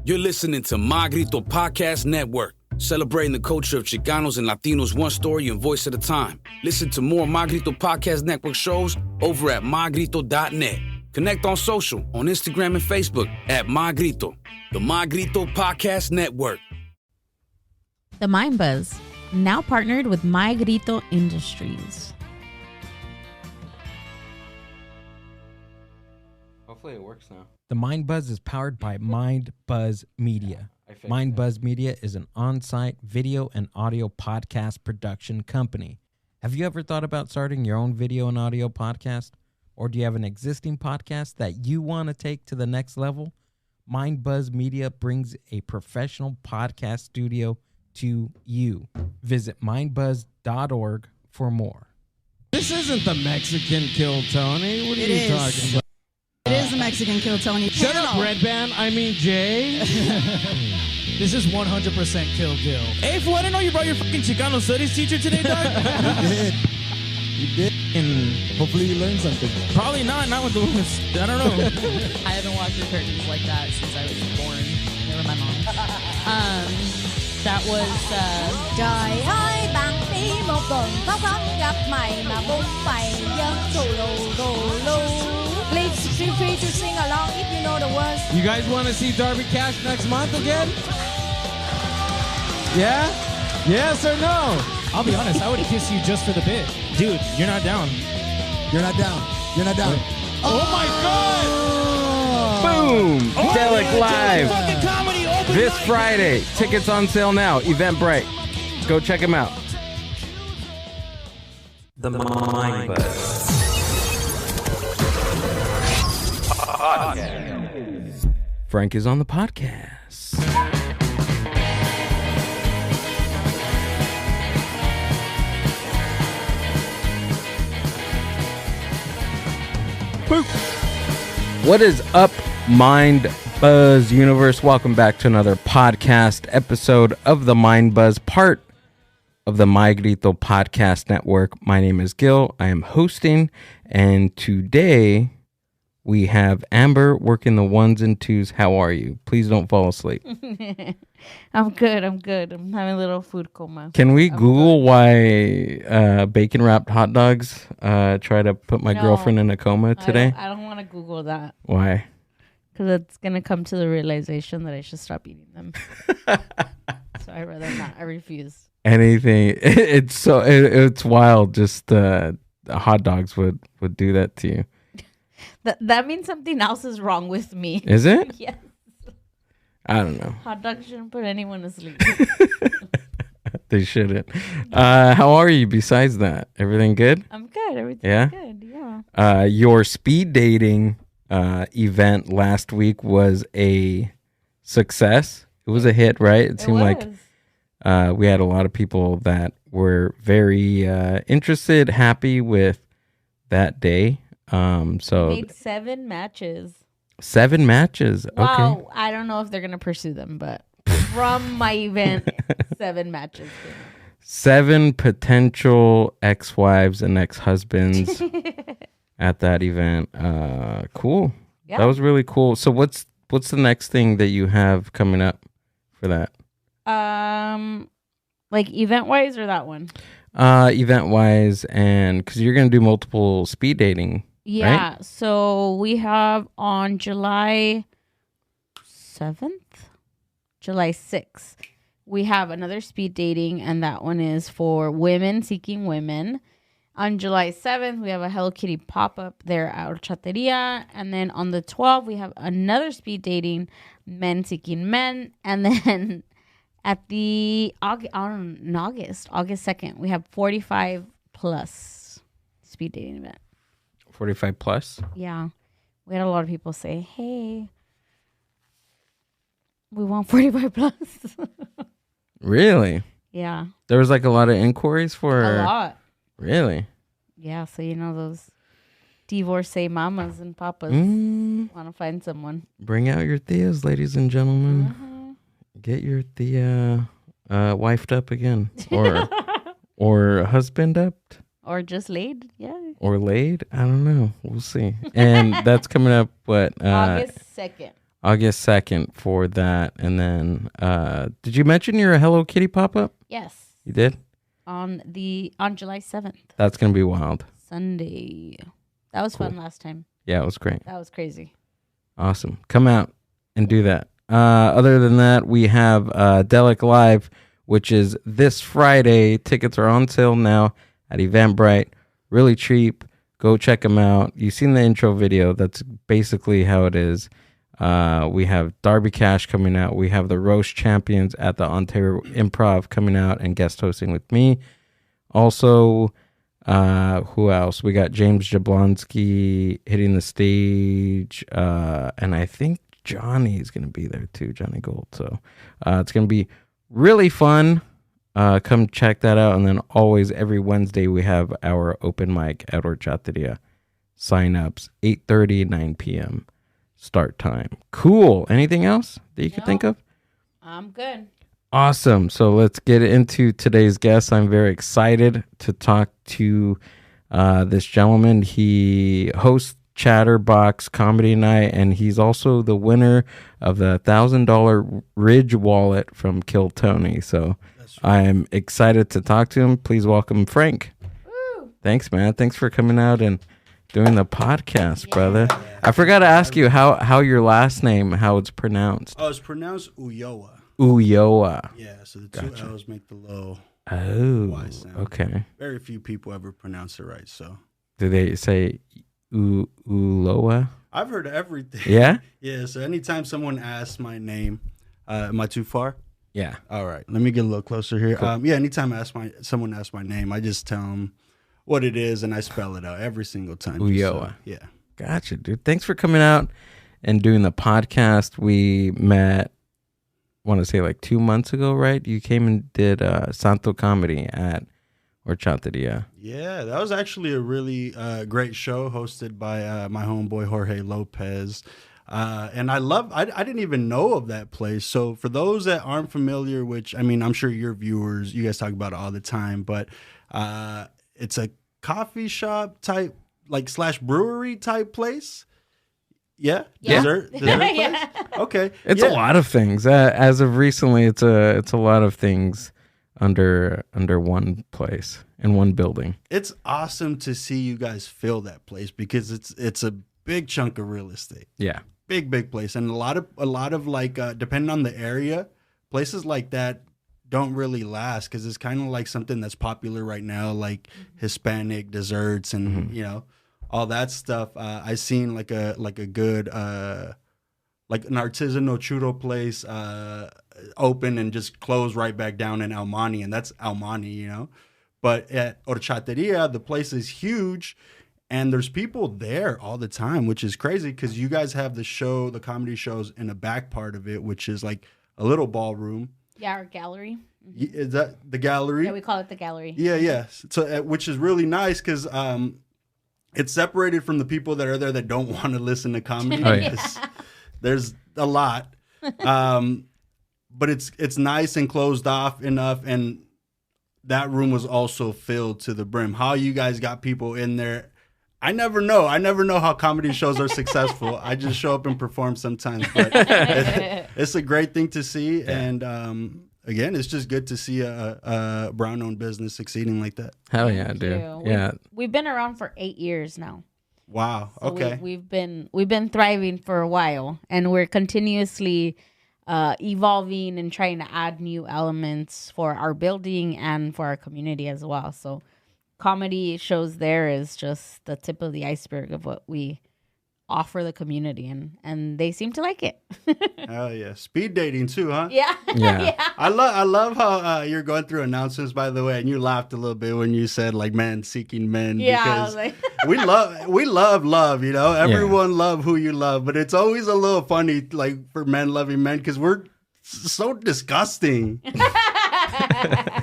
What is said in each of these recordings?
You're listening to My Grito Podcast Network, celebrating the culture of Chicanos and Latinos one story and voice at a time. Listen to more My Grito Podcast Network shows over at mygrito.net. Connect on social, on Instagram and Facebook at My Grito, the My Grito Podcast Network. The Mind Buzz, now partnered with My Grito Industries. Hopefully it works now. The Mind Buzz is powered by Mind Buzz Media. Mind Buzz Media is an on-site video and audio podcast production company. Have you ever thought about starting your own video and audio podcast? Or do you have an existing podcast that you want to take to the next level? Mind Buzz Media brings a professional podcast studio to you. Visit mindbuzz.org for more. This isn't the Mexican Kill Tony. What are you talking about? It is the Mexican Kill Tony. Shut up, Red Band. I mean, Jay. This is 100% Kill GILL. Hey, fool, I didn't know you brought your fucking Chicano studies teacher today, dog. You did. And hopefully you learned something. Probably not with the ones. I don't know. I haven't watched the curtains like that since I was born. They were my mom. That was Trời ơi, bạn đi một tuần tóc tóc gặp mày mà bung mày dân thù lù. Please feel free to sing along if you know the words. You guys want to see Darby Cash next month again? Yeah? Yes or no? I'll be honest, I would kiss you just for the bit. Dude, you're not down. You're not down. You're not down. Oh my God! Boom! Delic Live. Fucking comedy open This mic. Friday. Tickets on sale now. Eventbrite. Go check them out. The Mind Buzz. Frank is on the podcast. Boop. What is up, Mind Buzz universe? Welcome back to another podcast episode of the Mind Buzz, part of the My Grito Podcast Network. My name is Gil. I am hosting, and today we have Amber working the ones and twos. How are you? Please don't fall asleep. I'm good. I'm having a little food coma. Can we Google why bacon wrapped hot dogs try to put my girlfriend in a coma today? I don't want to Google that. Why? Because it's going to come to the realization that I should stop eating them. So I'd rather not. I refuse. Anything. It's wild. Just hot dogs would do that to you. That means something else is wrong with me. Is it? Yes. I don't know. Hot dogs shouldn't put anyone to sleep. They shouldn't. How are you besides that? Everything good? I'm good. Everything's good. Yeah. Your speed dating event last week was a success. It was a hit, right? It seemed like we had a lot of people that were very interested, happy with that day. So made 7 matches. 7 matches. Wow. Okay. I don't know if they're gonna pursue them, but from my event, 7 matches. 7 potential ex-wives and ex-husbands at that event. Cool. Yeah. That was really cool. So what's the next thing that you have coming up for that? Like event wise or that one? Event wise, and because you're gonna do multiple speed dating. Yeah, right? So we have on July 7th, July 6th, we have another speed dating, and that one is for women seeking women. On July 7th, we have a Hello Kitty pop-up there at Horchateria. And then on the 12th, we have another speed dating, men seeking men. And then at the August 2nd, we have 45 plus speed dating event. 45 plus? Yeah. We had a lot of people say, hey, we want 45 plus. Really? Yeah. There was like a lot of inquiries for... A lot. Really? Yeah, so you know those divorcee mamas and papas want to find someone. Bring out your Theas, ladies and gentlemen. Mm-hmm. Get your Thea wifed up again. Or husband up. Or just laid, yeah. Or laid? I don't know. We'll see. And that's coming up, what? August 2nd. August 2nd for that. And then, did you mention your Hello Kitty pop-up? Yes. You did? On July 7th. That's going to be wild. Sunday. That was fun last time. Yeah, it was great. That was crazy. Awesome. Come out and do that. Other than that, we have Delic Live, which is this Friday. Tickets are on sale now at Eventbrite. Really cheap. Go check them out. You've seen the intro video. That's basically how it is. We have Darby Cash coming out. We have the Roast Champions at the Ontario Improv coming out and guest hosting with me. Also, who else? We got James Jablonski hitting the stage. And I think Johnny is going to be there too, Johnny Gold. So it's going to be really fun. Come check that out. And then always every Wednesday we have our open mic at Horchateria. Sign-ups, 8:30, 9 p.m. start time. Cool. Anything else that you could think of? I'm good. Awesome. So let's get into today's guest. I'm very excited to talk to this gentleman. He hosts Chatterbox Comedy Night, and he's also the winner of the $1,000 Ridge wallet from Kill Tony. So I'm excited to talk to him. Please welcome Frank. Woo. Thanks, man. Thanks for coming out and doing the podcast, brother. I forgot to ask you how your last name, how it's pronounced. Oh, it's pronounced Ulloa. Ulloa. Yeah, so the two L's make the low Y sound. Okay. Very few people ever pronounce it right, so. Do they say Ulloa? I've heard everything. Yeah? Yeah, so anytime someone asks my name, am I too far? Yeah. All right, let me get a little closer here. Cool. Yeah, anytime someone asks my name, I just tell them what it is, and I spell it out every single time. Ulloa. Yeah. Gotcha, dude. Thanks for coming out and doing the podcast. We met, I want to say like 2 months ago, right? You came and did Santo Comedy at Horchateria. Yeah, that was actually a really great show hosted by my homeboy Jorge Lopez. And I didn't even know of that place. So for those that aren't familiar, which, I mean, I'm sure your viewers, you guys talk about it all the time, but it's a coffee shop type, like / brewery type place. Yeah. Dessert place? Yeah. Okay. It's a lot of things. As of recently, it's a lot of things under one place in one building. It's awesome to see you guys fill that place because it's a big chunk of real estate. Yeah. Big place. And a lot of like depending on the area, places like that don't really last because it's kind of like something that's popular right now, like Hispanic desserts and you know, all that stuff. I seen like a good like an artisanal churro place open and just close right back down in Almani, and that's Almani, you know. But at Horchateria, the place is huge, and there's people there all the time, which is crazy because you guys have the comedy shows in the back part of it, which is like a little ballroom. Yeah, our gallery. Is that the gallery? Yeah, we call it the gallery. Yeah. So, which is really nice because it's separated from the people that are there that don't want to listen to comedy. Oh, yes. There's a lot, but it's nice and closed off enough, and that room was also filled to the brim. How you guys got people in there? I never know. I never know how comedy shows are successful. I just show up and perform sometimes, but it's a great thing to see. Yeah. And again, it's just good to see a brown-owned business succeeding like that. Hell yeah, dude. Yeah, we've been around for 8 years now. Wow. So okay. We've been thriving for a while, and we're continuously evolving and trying to add new elements for our building and for our community as well. So comedy shows there is just the tip of the iceberg of what we offer the community, and they seem to like it. Hell yeah. Speed dating too, huh? Yeah. I love how you're going through announcements, by the way, and you laughed a little bit when you said like men seeking men. Yeah, because I was like we love, you know. Everyone love who you love, but it's always a little funny like for men loving men because we're so disgusting.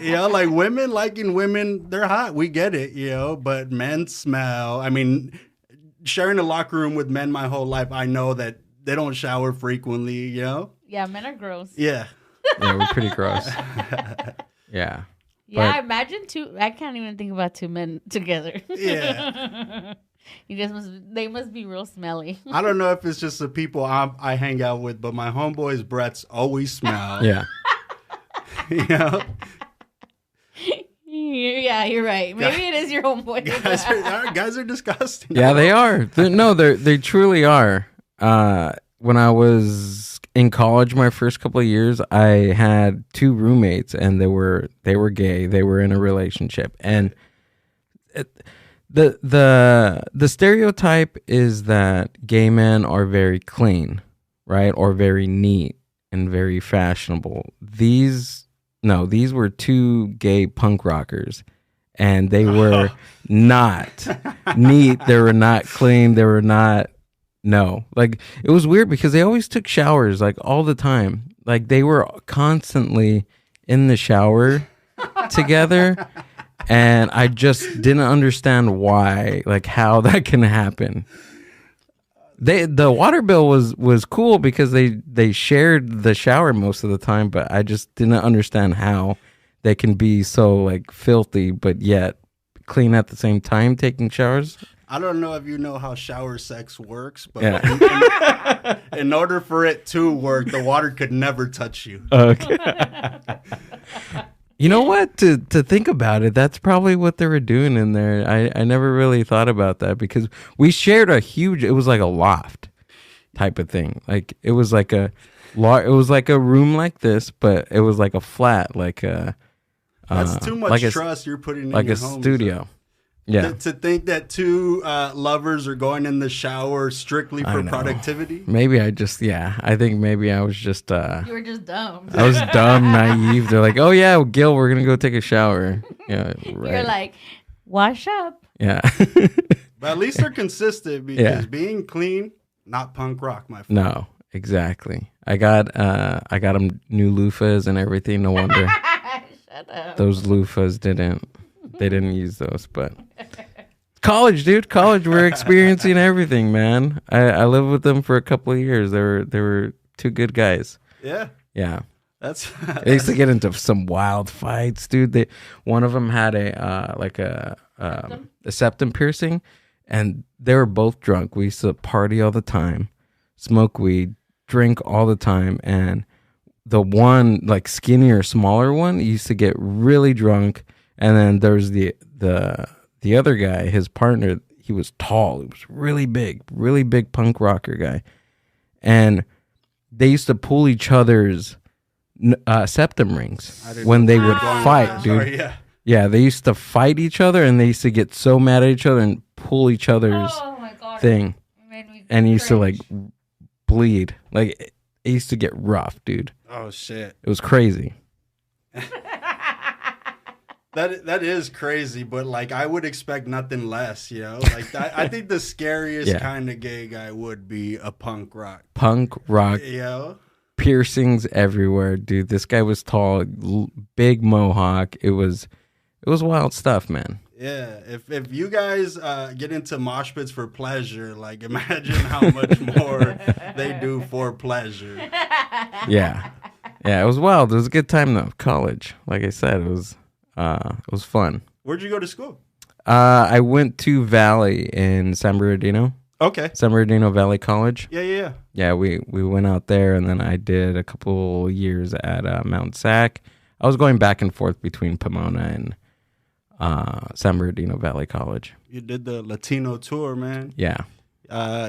You know, like women liking women, they're hot. We get it, you know, but men smell. I mean, sharing a locker room with men my whole life, I know that they don't shower frequently, you know? Yeah, men are gross. Yeah. Yeah, we're pretty gross. Yeah. Yeah, imagine two. I can't even think about two men together. Yeah. They must be real smelly. I don't know if it's just the people I hang out with, but my homeboys' breaths always smell. Yeah. You know? Yeah, you're right. Maybe it is your homeboy. Guys are disgusting. Yeah, they are. They truly are. When I was in college, my first couple of years, I had 2 roommates, and they were gay. They were in a relationship, and the stereotype is that gay men are very clean, right, or very neat and very fashionable. These were 2 gay punk rockers, and they were not neat. They were not clean. They were not. No, like it was weird because they always took showers like all the time. Like they were constantly in the shower together, and I just didn't understand why, like how that can happen. The water bill was cool because they shared the shower most of the time, but I just didn't understand how they can be so like filthy but yet clean at the same time taking showers. I don't know if you know how shower sex works, but yeah. in order for it to work, the water could never touch you. Okay. You know what? To think about it, that's probably what they were doing in there. I never really thought about that because we shared it was like a loft type of thing. Like it was like a room like this, but it was like a flat, like a that's too much trust you're putting in like your a home, studio. So. Yeah. To think that 2 lovers are going in the shower strictly for productivity. Maybe I think maybe I was just you were just dumb. I was dumb, naive. They're like, "Oh yeah, Gil, we're gonna go take a shower." Yeah, right. You're like, wash up. Yeah. But at least they're consistent because being clean, not punk rock, my friend. No, exactly. I got them new loofahs and everything. No wonder. Shut up. Those loofahs didn't use those, but college, dude, we're experiencing everything, man. I lived with them for a couple of years. They were 2 good guys. Yeah. They used to get into some wild fights, dude. One of them had a septum piercing, and they were both drunk. We used to party all the time, smoke weed, drink all the time, and the one like skinnier, smaller one used to get really drunk. And then there's the other guy, his partner. He was tall. He was really big punk rocker guy. And they used to pull each other's septum rings when they would fight, dude. Sorry, yeah, they used to fight each other, and they used to get so mad at each other and pull each other's thing. And he used to like bleed. Like it used to get rough, dude. Oh shit! It was crazy. That is crazy, but like I would expect nothing less, you know. Like I think the scariest kind of gay guy would be a punk rock. Punk rock, you know? Piercings everywhere, dude. This guy was tall, big mohawk. It was wild stuff, man. Yeah, if you guys get into mosh pits for pleasure, like imagine how much more they do for pleasure. Yeah, it was wild. It was a good time though. College, like I said, it was fun. Where'd you go to school? I went to Valley in San Bernardino. Okay. San Bernardino Valley College. Yeah. Yeah, we went out there, and then I did a couple years at Mount Sac. I was going back and forth between Pomona and San Bernardino Valley College. You did the Latino tour, man. Yeah.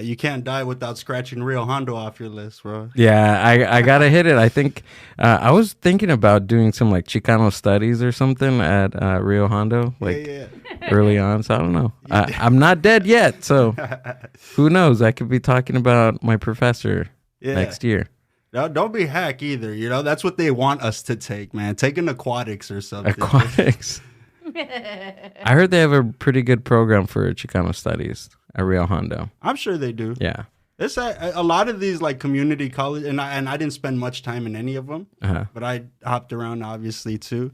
You can't die without scratching Rio Hondo off your list, bro. Yeah, I gotta hit it. I think I was thinking about doing some like Chicano studies or something at Rio Hondo, like early on. So I don't know. I'm not dead yet, so who knows? I could be talking about my professor next year. No, don't be hack either. You know that's what they want us to take, man. Take an aquatics or something. Aquatics. I heard they have a pretty good program for Chicano studies at Rio Hondo. I'm sure they do. Yeah. It's a lot of these like community college, and I didn't spend much time in any of them, but I hopped around obviously too.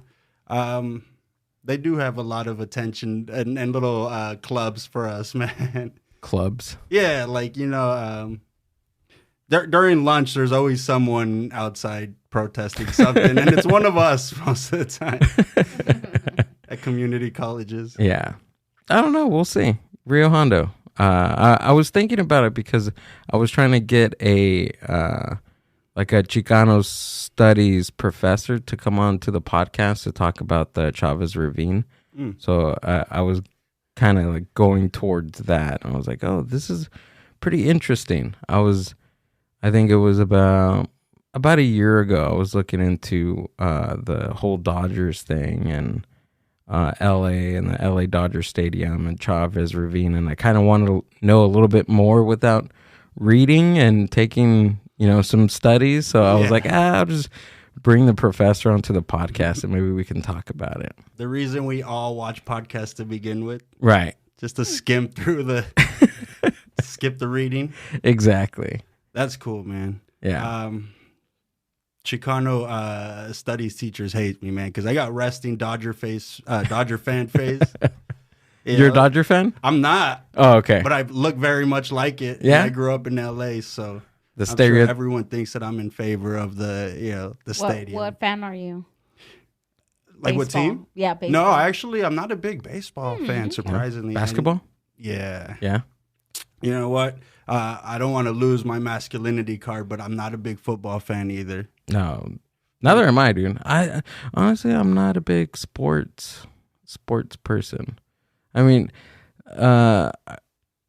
They do have a lot of attention and little clubs for us, man. Clubs? Yeah, like you know, during lunch, there's always someone outside protesting something, and it's one of us most of the time at community colleges. Yeah. I don't know. We'll see. Rio Hondo. I was thinking about it because I was trying to get a Chicano studies professor to come on to the podcast to talk about the Chavez Ravine. So I was kind of like going towards that. I was like, oh, this is pretty interesting. I think it was about a year ago. I was looking into the whole Dodgers thing and LA and the LA Dodger Stadium and Chavez Ravine, and I kind of wanted to know a little bit more without reading and taking, some studies. So I was like, I'll just bring the professor onto the podcast and maybe we can talk about it. The reason we all watch podcasts to begin with. Right. Just to skim through skip the reading. Exactly. That's cool, man. Yeah. Chicano studies teachers hate me, man, because I got resting Dodger fan face. You're a Dodger fan? I'm not. Oh, okay. But I look very much like it. Yeah. And I grew up in LA, so I'm sure everyone thinks that I'm in favor of the stadium. What fan are you? Like baseball. What team? Yeah, baseball. No, actually, I'm not a big baseball fan, surprisingly. Basketball? Yeah. Yeah. You know what? I don't want to lose my masculinity card, but I'm not a big football fan either. No, neither am I, dude. I honestly, I'm not a big sports person. I mean,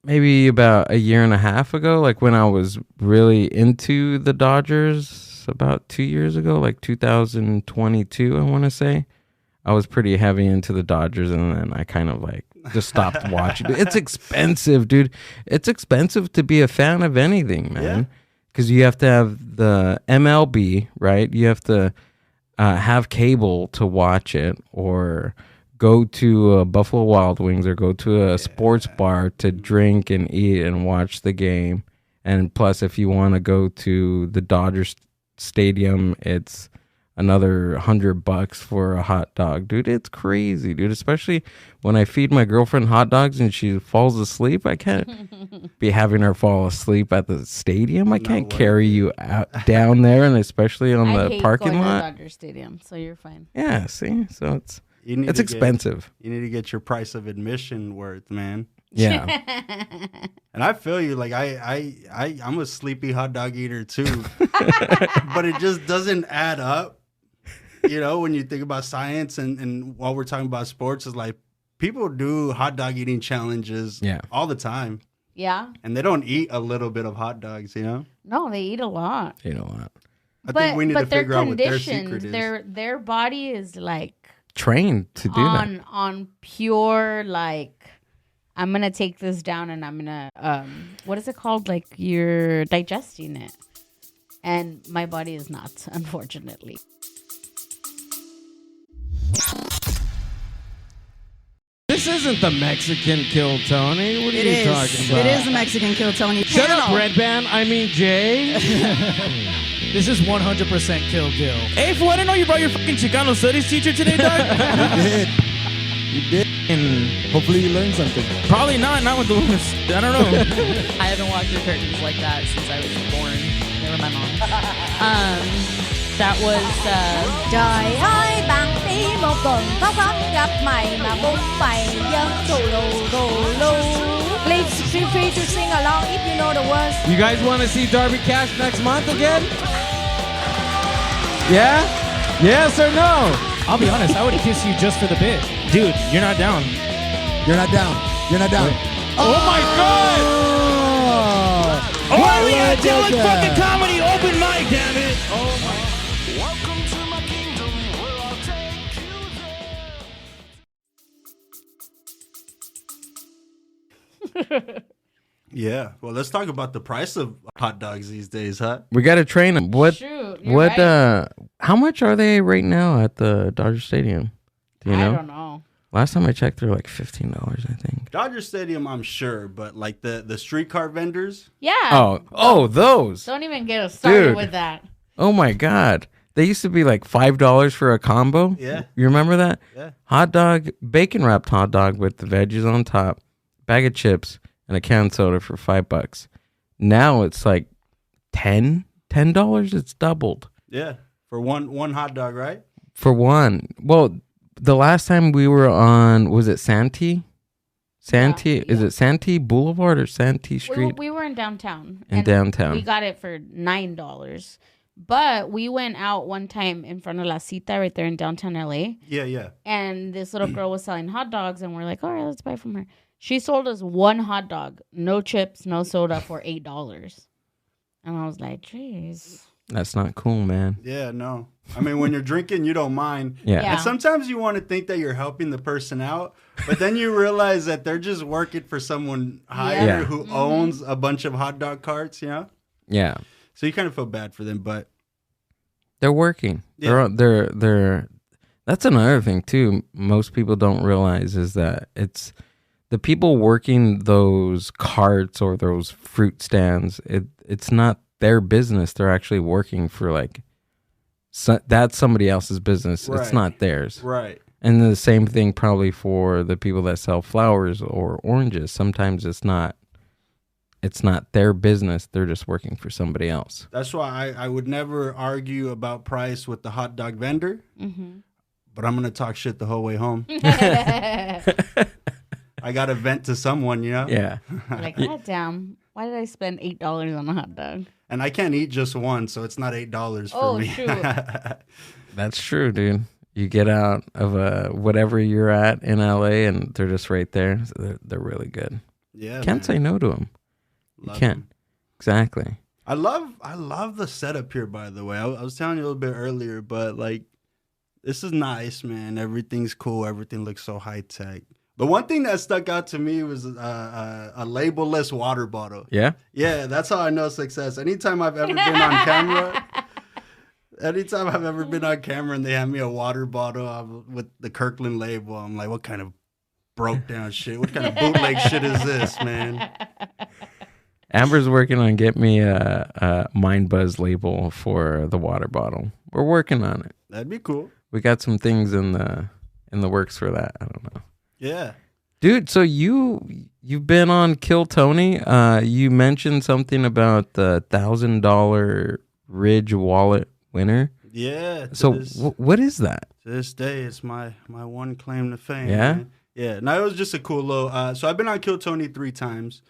maybe about a year and a half ago, like when I was really into the Dodgers, about 2 years ago, like 2022, I want to say, I was pretty heavy into the Dodgers, and then I kind of like just stopped watching. It's expensive, dude. It's expensive to be a fan of anything, man. Because you have to have the MLB, right? You have to have cable to watch it, or go to Buffalo Wild Wings, or go to a sports bar to drink and eat and watch the game. And plus, if you want to go to the Dodgers Stadium, it's another $100 for a hot dog. Dude, it's crazy, dude. Especially when I feed my girlfriend hot dogs and she falls asleep. I can't be having her fall asleep at the stadium. I can't carry you out down there, and especially on the parking lot. I hate Dodger Stadium, so you're fine. Yeah, see? So it's expensive. You need to get your price of admission worth, man. Yeah. And I feel you. Like I'm a sleepy hot dog eater too. But it just doesn't add up. When you think about science and while we're talking about sports, is like people do hot dog eating challenges all the time. Yeah. And they don't eat a little bit of hot dogs, No, they eat a lot. You know what? I think we need to figure out what their secret is. Their body is like trained to do that. On pure, like, I'm going to take this down and I'm going to, what is it called? Like, you're digesting it. And my body is not, unfortunately. This isn't the Mexican Kill Tony. What are you talking about? It is the Mexican Kill Tony. Shut up, Red Band. I mean, Jay. This is 100% Kill Gill. Hey, I didn't know you brought your fucking Chicano studies teacher today, dog. You did. And hopefully you learned something. Probably not with the I don't know. I haven't walked through curtains like that since I was born. They were my mom. That was Trời ơi bạn đi một tuần tóc tóc gặp mày mà bung bày dân tù lù. Please feel free to sing along if you know the words. You guys want to see Darby Cash next month again? Yeah? Yes or no? I'll be honest, I would kiss you just for the bit. Dude, you're not down. You're not down. You're not down. Oh my God! Oh, we had Dylan fucking comedy open mic, damn it! Oh my. Welcome to my kingdom, where I'll take you there. Yeah. Well, let's talk about the price of hot dogs these days, huh? We got to train them. Right. How much are they right now at the Dodger Stadium? Do you know? I don't know. Last time I checked, they're like $15, I think. Dodger Stadium, I'm sure, but like the streetcar vendors. Yeah. Oh, those. Don't even get us started with that. Oh my God. They used to be like $5 for a combo. Yeah. You remember that? Yeah. Hot dog, bacon wrapped hot dog with the veggies on top, bag of chips, and a can of soda for $5. Now it's like $10. It's doubled. Yeah. For one hot dog, right? For one. Well, the last time we were on, was it Santee? Santee, is it Santee Boulevard or Santee Street? We were in downtown. Downtown. We got it for $9. But we went out one time in front of La Cita right there in downtown LA. Yeah. And this little girl was selling hot dogs, and we're like, all right, let's buy from her. She sold us one hot dog, no chips, no soda, for $8. And I was like, jeez. That's not cool, man. Yeah, no. I mean, when you're drinking, you don't mind. Yeah. And sometimes you want to think that you're helping the person out, but then you realize that they're just working for someone higher who owns a bunch of hot dog carts, you know? Yeah. So you kind of feel bad for them, but they're working. Yeah. They're that's another thing too. Most people don't realize is that it's the people working those carts or those fruit stands. It's not their business. They're actually working for that's somebody else's business. Right. It's not theirs. Right. And the same thing probably for the people that sell flowers or oranges. Sometimes it's not their business. They're just working for somebody else. That's why I would never argue about price with the hot dog vendor, but I'm going to talk shit the whole way home. I got to vent to someone, you know? Yeah. Like, God damn, why did I spend $8 on a hot dog? And I can't eat just one, so it's not $8 for me. Shoot. That's true, dude. You get out of whatever you're at in LA, and they're just right there. So they're really good. Yeah, can't say no to them. You can't. Them. Exactly. I love the setup here. By the way, I was telling you a little bit earlier, but this is nice, man. Everything's cool. Everything looks so high tech. The one thing that stuck out to me was a label-less water bottle. Yeah? Yeah, that's how I know success. Anytime I've ever been on camera, and they have me a water bottle with the Kirkland label, I'm like, what kind of broke down shit? What kind of bootleg shit is this, man? Amber's working on get me a Mind Buzz label for the water bottle. We're working on it. That'd be cool. We got some things in the works for that. I don't know. Yeah. Dude, so you've been on Kill Tony. You mentioned something about the $1,000 Ridge wallet winner. Yeah. So what is that? To this day, it's my one claim to fame. Yeah? Man. Yeah. No, it was just a cool little. So I've been on Kill Tony 3 times.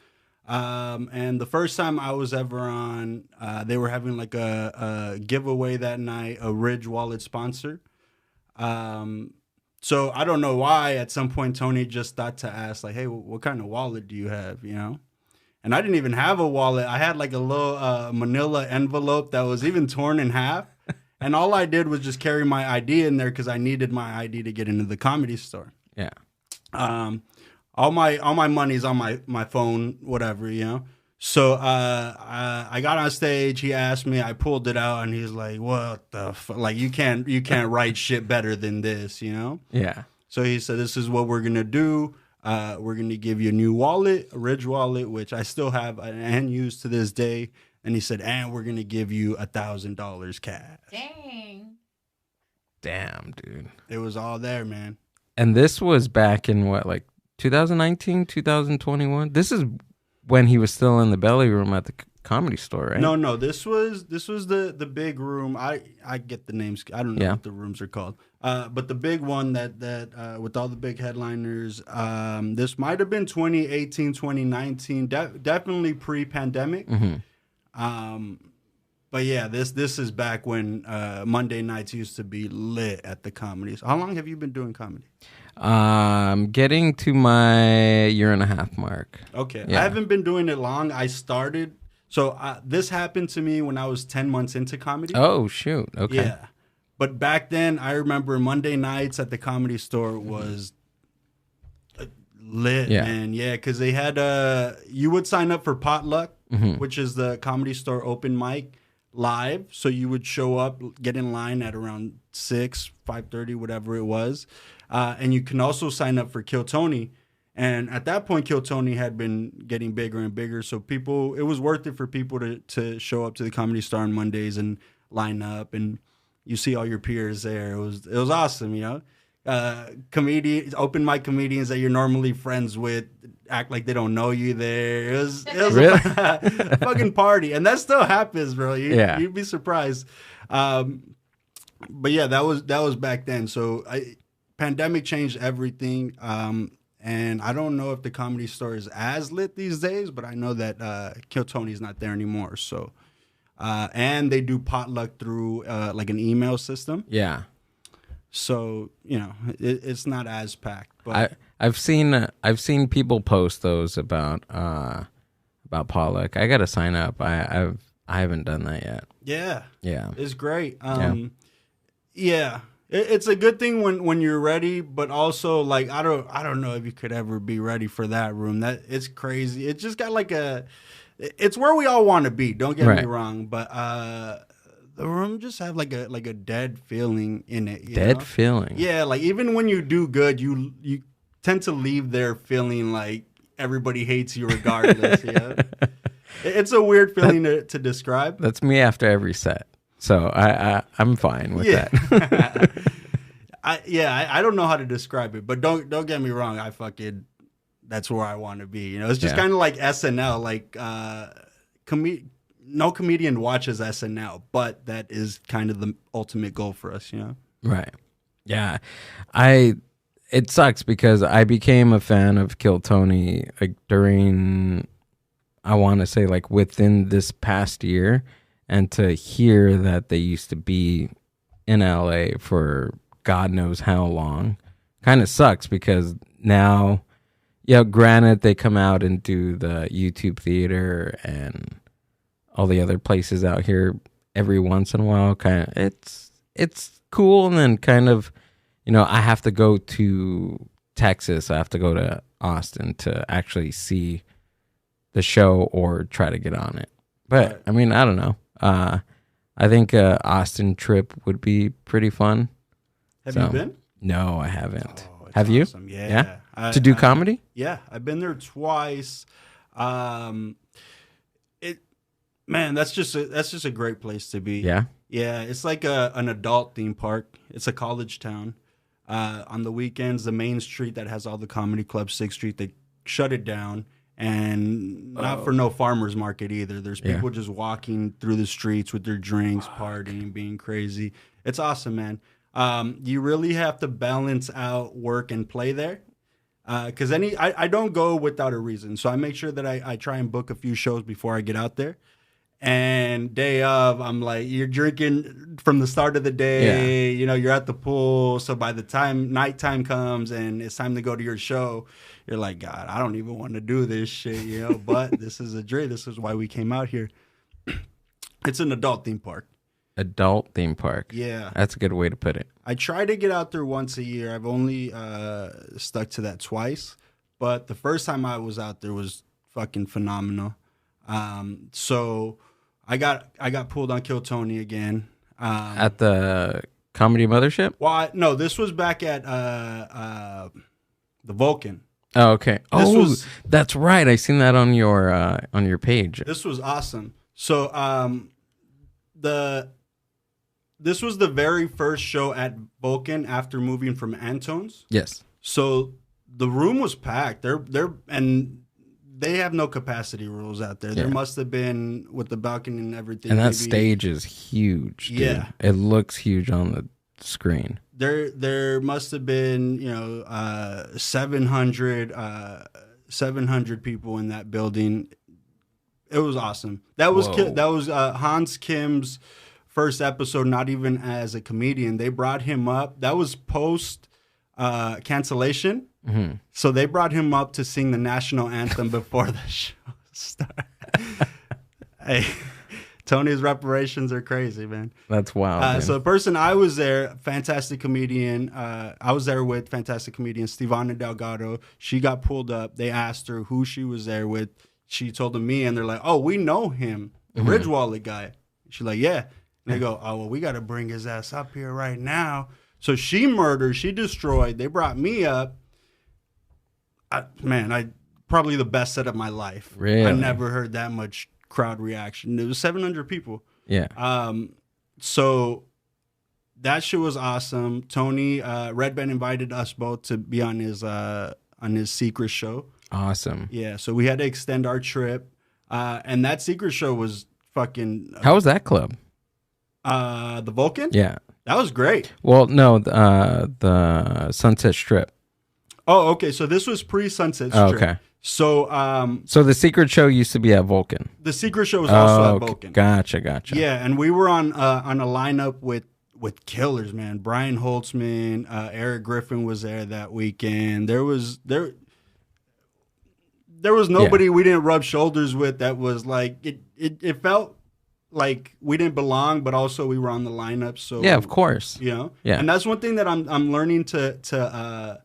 And the first time I was ever on, they were having like a giveaway that night, a Ridge wallet sponsor. So I don't know why at some point Tony just thought to ask like, hey, what kind of wallet do you have, you know? And I didn't even have a wallet. I had like a little manila envelope that was even torn in half. And all I did was just carry my ID in there because I needed my ID to get into the Comedy Store. Yeah. All my money's on my phone, whatever, you know? So I got on stage, he asked me, I pulled it out, and he's like, what the fuck? Like, you can't write shit better than this, you know? Yeah. So he said, this is what we're going to do. We're going to give you a new wallet, a Ridge wallet, which I still have and use to this day. And he said, and we're going to give you $1,000 cash. Damn, dude. It was all there, man. And this was back in what, like 2019, 2021? This is when he was still in the belly room at the Comedy Store, right? No. This was the big room. I get the names. I don't know what the rooms are called. But the big one that with all the big headliners. This might have been 2018, 2019. Definitely pre-pandemic. Mm-hmm. But yeah, this is back when Monday nights used to be lit at the comedies. How long have you been doing comedy? Getting to my 1.5 year mark. Okay. Yeah. I haven't been doing it long. I started. So this happened to me when I was 10 months into comedy. Oh, shoot. Okay. Yeah. But back then, I remember Monday nights at the Comedy Store was lit, man. Yeah, because they had, you would sign up for Potluck, which is the Comedy Store open mic live. So you would show up, get in line at around 6, 5:30, whatever it was. And you can also sign up for Kill Tony. And at that point, Kill Tony had been getting bigger and bigger. So it was worth it for people to show up to the Comedy Store on Mondays and line up. And you see all your peers there. It was awesome, you know. Comedians, open mic comedians that you're normally friends with act like they don't know you there. It was really? a fucking party. And that still happens, bro. You'd be surprised. But yeah, that was back then. So pandemic changed everything. And I don't know if the Comedy Store is as lit these days, but I know that Kill Tony's not there anymore. So, and they do potluck through like an email system. Yeah. So it's not as packed. But I've seen people post those about potluck. I gotta sign up. I haven't done that yet. Yeah, it's great. It's a good thing when you're ready, but also like I don't know if you could ever be ready for that room. That it's crazy. It just got like it's where we all want to be. Don't get me wrong, but the room just have like a dead feeling in it. You know? Feeling. Yeah, like even when you do good, you tend to leave there feeling like everybody hates you regardless. It's a weird feeling to describe. That's me after every set. So I'm fine with that. I don't know how to describe it, but don't get me wrong. That's where I want to be. It's just kind of like SNL. Like no comedian watches SNL, but that is kind of the ultimate goal for us. Right. Yeah. It sucks because I became a fan of Kill Tony like during, I want to say like within this past year. And to hear that they used to be in LA for God knows how long kind of sucks because now, granted, they come out and do the YouTube theater and all the other places out here every once in a while. Kind of, it's cool. And then kind of, I have to go to Texas. I have to go to Austin to actually see the show or try to get on it. But I mean, I don't know. I think Austin trip would be pretty fun. Have you been? No, I haven't. Have you? Awesome. Yeah. To do comedy? Yeah, I've been there twice. That's just a great place to be. Yeah. Yeah, it's like an adult theme park. It's a college town. On the weekends, the main street that has all the comedy clubs, 6th Street, they shut it down. And not for no farmer's market either. There's people just walking through the streets with their drinks, partying, being crazy. It's awesome, man. You really have to balance out work and play there. Because I don't go without a reason. So I make sure that I try and book a few shows before I get out there. And day of, I'm like, you're drinking from the start of the day. You're at the pool. So by the time nighttime comes and it's time to go to your show, you're like, God, I don't even want to do this shit, But this is a dream. This is why we came out here. It's an adult theme park. Adult theme park. Yeah. That's a good way to put it. I try to get out there once a year. I've only stuck to that twice. But the first time I was out there was fucking phenomenal. So I got pulled on Kill Tony again. At the Comedy Mothership? Well, no, this was back at the Vulcan. Oh, okay. That's right. I seen that on your page. This was awesome. So this was the very first show at Vulcan after moving from Antone's. Yes. So the room was packed. They have no capacity rules out there. Yeah. There must have been with the balcony and everything. And that stage is huge, dude. Yeah. It looks huge on the screen. There must have been, 700 people in that building. It was awesome. That was Hans Kim's first episode, not even as a comedian. They brought him up. That was post cancellation. Mm-hmm. So they brought him up to sing the national anthem before the show started. Hey, Tony's reparations are crazy, man. That's wild. So the person I was there, fantastic comedian. I was there with fantastic comedian Stevana Delgado. She got pulled up. They asked her who she was there with. She told them me, and they're like, "Oh, we know him, the Ridge Wallet guy." She's like, "Yeah." And they go, "Oh, well, we got to bring his ass up here right now." So she murdered, she destroyed. They brought me up. I probably the best set of my life. Really? I never heard that much crowd reaction. It was 700 people. Yeah. So that shit was awesome. Tony Redban invited us both to be on his secret show. Awesome. Yeah. So we had to extend our trip, and that secret show was fucking. How was that club? The Vulcan. Yeah. That was great. Well, no, the Sunset Strip. Oh, okay. So this was pre-Sunset Strip. Oh, okay. So, so the secret show used to be at Vulcan. the secret show was also at Vulcan. Gotcha. Yeah, and we were on a lineup with killers, man. Brian Holtzman, Eric Griffin was there that weekend. There was nobody we didn't rub shoulders with. That was like it felt like we didn't belong, but also we were on the lineup. So yeah, of course. You know, yeah. And that's one thing that I'm learning to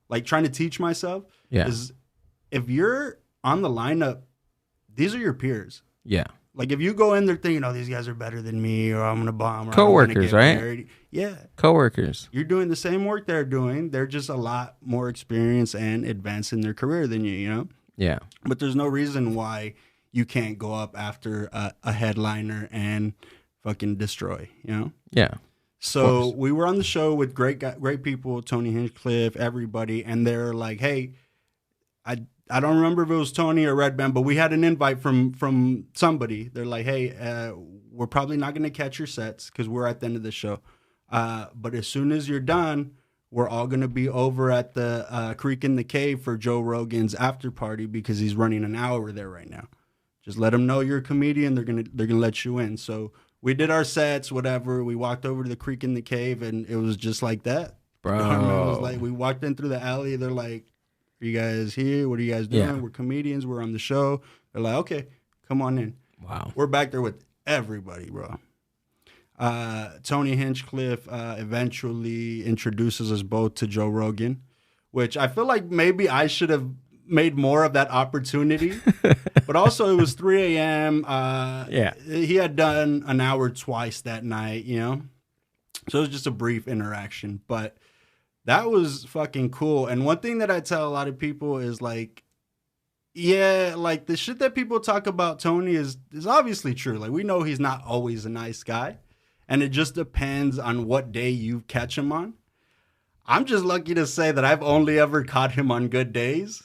like trying to teach myself. Yeah. Is if you're on the lineup, these are your peers. Yeah. Like if you go in there thinking, "Oh, these guys are better than me," or "I'm gonna bomb," or coworkers, right? Married. Yeah, coworkers. You're doing the same work they're doing. They're just a lot more experienced and advanced in their career than you. You know. Yeah. But there's no reason why you can't go up after a headliner and fucking destroy. You know. Yeah. So we were on the show with great people, Tony Hinchcliffe, everybody, and they're like, "Hey, I don't remember if it was Tony or Red Band, but we had an invite from somebody. They're like, hey, we're probably not going to catch your sets because we're at the end of the show. But as soon as you're done, we're all going to be over at the Creek in the Cave for Joe Rogan's after party because he's running an hour there right now. Just let them know you're a comedian. They're gonna let you in." So we did our sets, whatever. We walked over to the Creek in the Cave, and it was just like that. Bro. It was like we walked in through the alley. They're like, "Are you guys here? What are you guys doing?" Yeah. We're comedians. We're on the show. They're like, "Okay, come on in." Wow. We're back there with everybody, bro. Tony Hinchcliffe eventually introduces us both to Joe Rogan, which I feel like maybe I should have made more of that opportunity. But also it was 3 a.m. Yeah. He had done an hour twice that night, you know? So it was just a brief interaction. But that was fucking cool. And one thing that I tell a lot of people is like, yeah, like the shit that people talk about Tony is obviously true. Like we know he's not always a nice guy. And it just depends on what day you catch him on. I'm just lucky to say that I've only ever caught him on good days.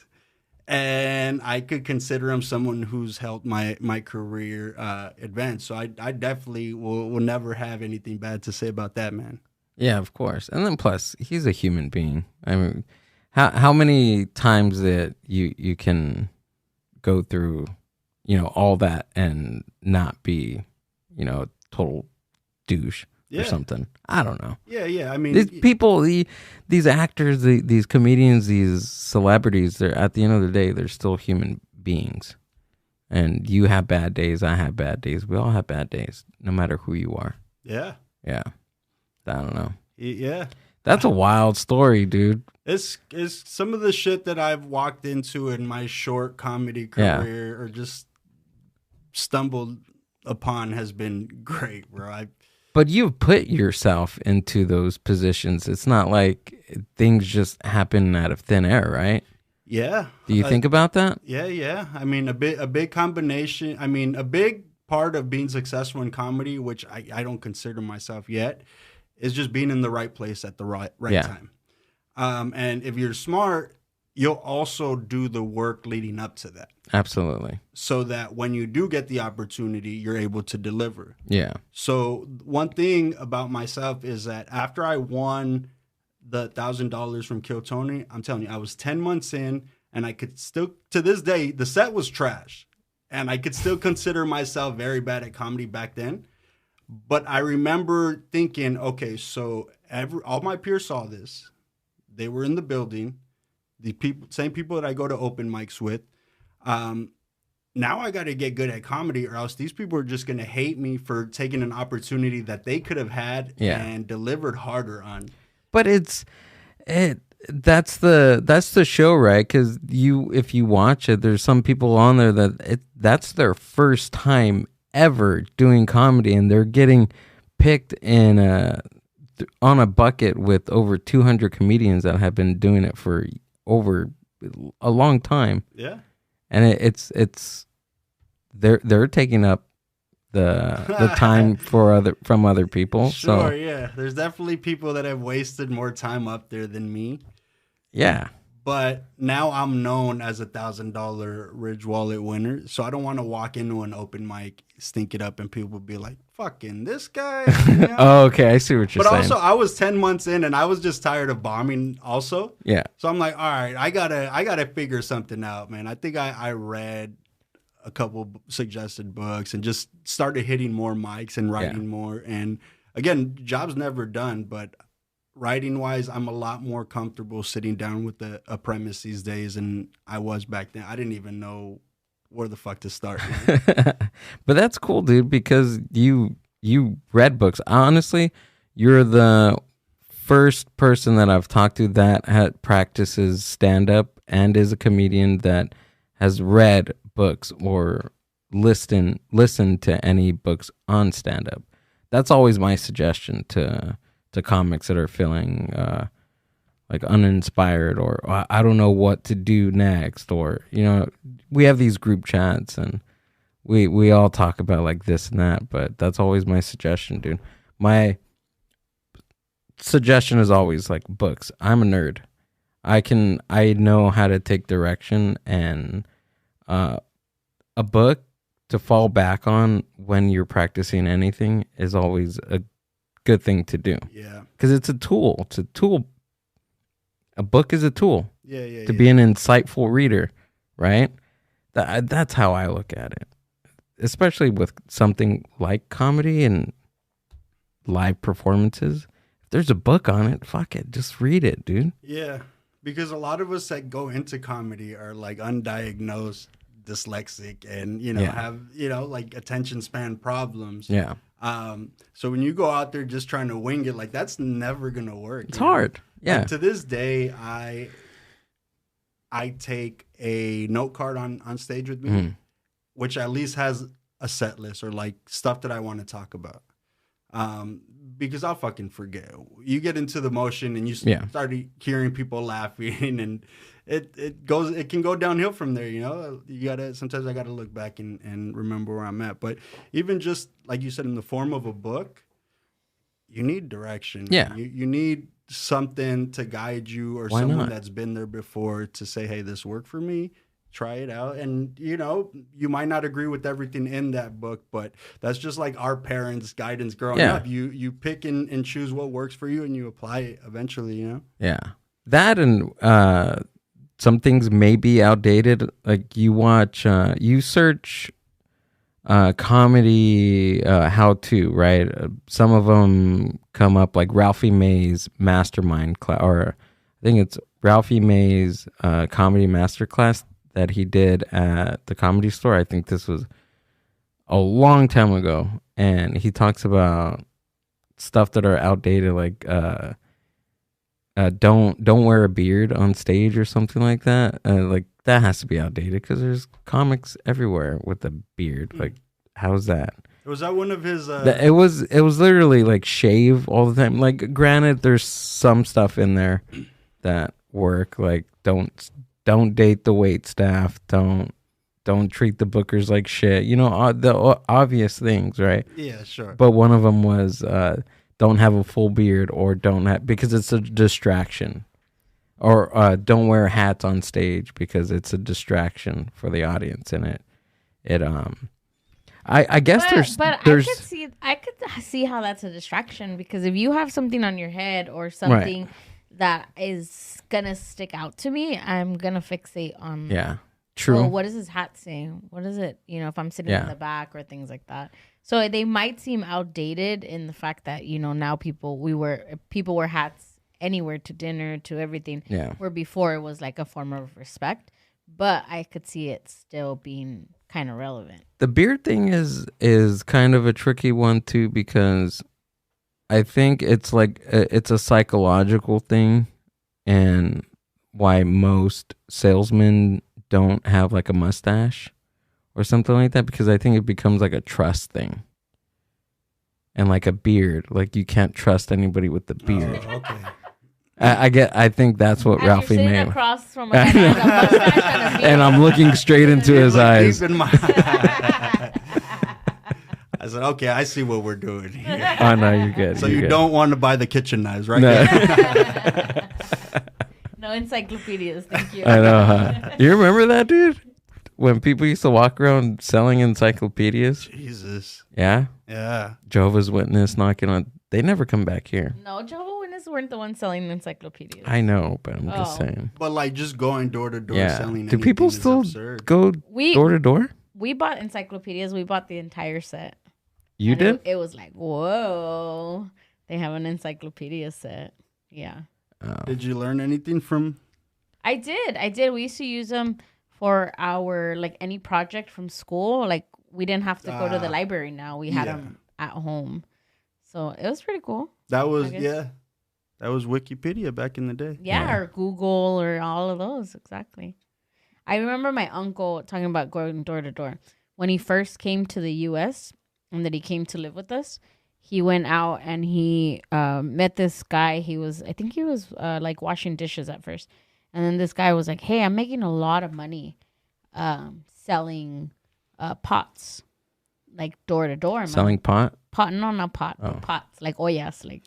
And I could consider him someone who's helped my career advance. So I definitely will never have anything bad to say about that, man. Yeah, of course. And then plus, he's a human being. I mean, how many times that you can go through, you know, all that and not be, you know, a total douche or something. I don't know. Yeah. I mean, these people, these actors, these comedians, these celebrities, they're at the end of the day, they're still human beings. And you have bad days. I have bad days. We all have bad days, no matter who you are. Yeah. Yeah. I don't know. Yeah. That's a wild story, dude. It's some of the shit that I've walked into in my short comedy career or just stumbled upon has been great, bro. But you've put yourself into those positions. It's not like things just happen out of thin air, right? Yeah. Do you think about that? Yeah. I mean, a big combination. I mean, a big part of being successful in comedy, which I don't consider myself yet, is just being in the right place at the right time. And if you're smart, you'll also do the work leading up to that. Absolutely. So that when you do get the opportunity, you're able to deliver. Yeah. So one thing about myself is that after I won the $1,000 from Kill Tony, I'm telling you, I was 10 months in and I could still, to this day, the set was trash. And I could still consider myself very bad at comedy back then. But I remember thinking, okay, so all my peers saw this. They were in the building. The same people that I go to open mics with. Now I got to get good at comedy or else these people are just going to hate me for taking an opportunity that they could have had and delivered harder on. But that's the show, right? Because if you watch it, there's some people on there that's their first time ever doing comedy, and they're getting picked on a bucket with over 200 comedians that have been doing it for over a long time. Yeah. And it's they're taking up the time from other people. Sure, so yeah. There's definitely people that have wasted more time up there than me. Yeah. But now I'm known as $1,000 Ridge Wallet winner, so I don't want to walk into an open mic, stink it up, and people be like, "Fucking this guy." You know? Oh, okay, I see what you're saying. But also, I was 10 months in, and I was just tired of bombing. Also, Yeah. So I'm like, all right, I gotta figure something out, man. I think I read a couple suggested books and just started hitting more mics and writing more. And again, job's never done, but writing wise, I'm a lot more comfortable sitting down with a premise these days than I was back then. I didn't even know where the fuck to start. But that's cool, dude, because you read books. Honestly, you're the first person that I've talked to that practices stand up and is a comedian that has read books or listened to any books on stand up. That's always my suggestion to comics that are feeling like uninspired or I don't know what to do next, or we have these group chats and we all talk about like this and that, but that's always my suggestion, dude. My suggestion is always like books. I'm a nerd. I know how to take direction, and a book to fall back on when you're practicing anything is always a good thing to do. Yeah. Because it's a tool. It's a tool. A book is a tool. Yeah. To be an insightful reader, right? That's how I look at it. Especially with something like comedy and live performances. If there's a book on it, fuck it. Just read it, dude. Yeah. Because a lot of us that go into comedy are like undiagnosed dyslexic and, have, like attention span problems. Yeah. So when you go out there just trying to wing it, like that's never going to work. It's hard. Yeah. Like, to this day, I take a note card on stage with me, which at least has a set list or like stuff that I want to talk about. Because I'll fucking forget. You get into the motion and you start hearing people laughing, and it can go downhill from there. Sometimes I gotta look back and remember where I'm at. But even just like you said, in the form of a book, you need direction. Yeah. You need something to guide you, or someone that's been there before to say, hey, this worked for me. Try it out. And, you might not agree with everything in that book, but that's just like our parents' guidance growing up. You pick and choose what works for you, and you apply it eventually, Yeah. That and some things may be outdated. Like you watch, you search comedy how-to, right? Some of them come up like Ralphie May's mastermind class, or I think it's Ralphie May's comedy masterclass that he did at the Comedy Store. I think this was a long time ago, and he talks about stuff that are outdated, like don't wear a beard on stage or something like that. Like that has to be outdated because there's comics everywhere with a beard. Like, how's that? Was that one of his? It was literally like shave all the time. Like, granted, there's some stuff in there that work. Like, don't date the wait staff. Don't treat the bookers like shit. The obvious things, right? Yeah, sure. But one of them was don't have a full beard, or don't have, because it's a distraction. Or don't wear hats on stage because it's a distraction for the audience, and I guess there's I could see how that's a distraction, because if you have something on your head or something that is gonna stick out to me, I'm gonna fixate on. Yeah, true. Well, what does his hat say? What is it? If I'm sitting in the back or things like that. So they might seem outdated in the fact that now people wear hats anywhere, to dinner, to everything. Yeah. Where before it was like a form of respect, but I could see it still being kind of relevant. The beard thing is kind of a tricky one too, because I think it's like it's a psychological thing, and why most salesmen don't have like a mustache or something like that, because I think it becomes like a trust thing. And like a beard, like you can't trust anybody with the beard. Oh, okay. I think that's what Ralphie you're made. sitting across from a guy that has a mustache and a beard. And I'm looking straight into his eyes. I said, okay, I see what we're doing here. Oh, no, you're good. So you're you good. don't want to buy the kitchen knives, right? No. No, encyclopedias. Thank you. I know, huh? You remember that, dude? When people used to walk around selling encyclopedias? Jesus. Yeah? Yeah. Jehovah's Witness knocking on... They never come back here. No, Jehovah's Witnesses weren't the ones selling encyclopedias. I know, but I'm just saying. But like just going door to door Yeah. selling Do people anything is still absurd. go We- door to door? We bought encyclopedias. We bought the entire set. You And did? It was like, whoa. They have an encyclopedia set. Yeah. Did you learn anything from? I did. We used to use them for our, like, any project from school. Like, we didn't have to go to the library now. We had them at home. So it was pretty cool. That was, that was Wikipedia back in the day. Yeah, or Google or all of those. Exactly. I remember my uncle talking about going door to door. When he first came to the U.S. and that he came to live with us, he went out and he met this guy. I think he was like washing dishes at first. And then this guy was like, hey, I'm making a lot of money selling pots, like door to door. Selling pot? Pot, no, not pot, but pots, like ollas, like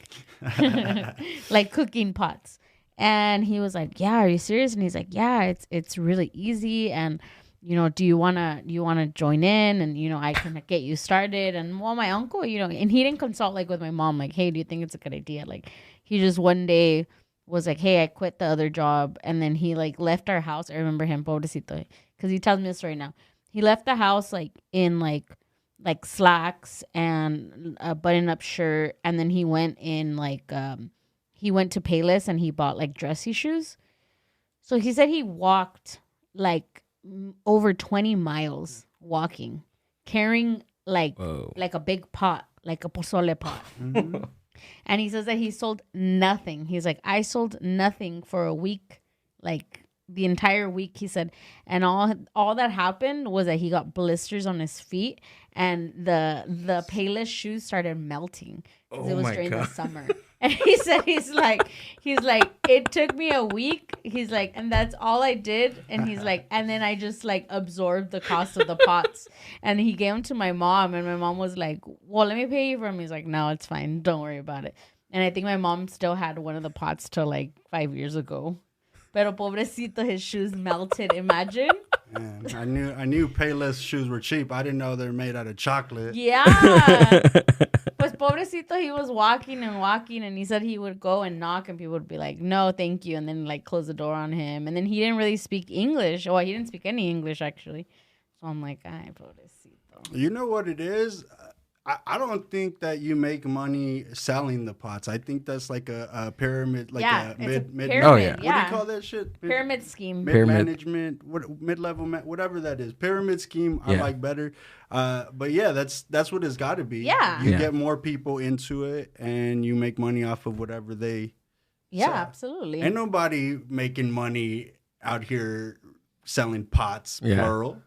like cooking pots. And he was like, yeah, are you serious? And he's like, yeah, it's really easy. And, do you wanna join in? And, I can get you started. And well, my uncle, and he didn't consult like with my mom, like, hey, do you think it's a good idea? Like, he just one day was like, hey, I quit the other job. And then he like left our house. I remember him, pobrecito, because he tells me this right now. He left the house like in like slacks and a button-up shirt, and then he went in he went to Payless and he bought like dressy shoes. So he said he walked like over 20 miles walking, carrying like a big pot, like a pozole pot. Mm-hmm. And he says that he sold nothing. He's like, I sold nothing for a week, like the entire week, he said. And all that happened was that he got blisters on his feet, and the Payless shoes started melting because it was during the summer. And he said he's like it took me a week. He's like, and that's all I did. And he's like, and then I just like absorbed the cost of the pots. And he gave them to my mom, and my mom was like, well, let me pay you for them. He's like, no, it's fine, don't worry about it. And I think my mom still had one of the pots till like 5 years ago. Pero pobrecito, his shoes melted. Imagine. Man, I knew Payless shoes were cheap. I didn't know they're made out of chocolate. Yeah. Pues pobrecito, he was walking, and he said he would go and knock, and people would be like, no, thank you, and then like close the door on him. And then he didn't really speak English. Well, he didn't speak any English, actually. So I'm like, ay, pobrecito. You know what it is? I don't think that you make money selling the pots. I think that's like a pyramid, like a mid. Pyramid, oh yeah. What do you call that shit? Pyramid scheme. Management, mid-level, whatever that is. Pyramid scheme, I like better. But yeah, that's what it's got to be. Yeah. You get more people into it, and you make money off of whatever they. Yeah, sell. absolutely. Ain't nobody making money out here selling pots, plural.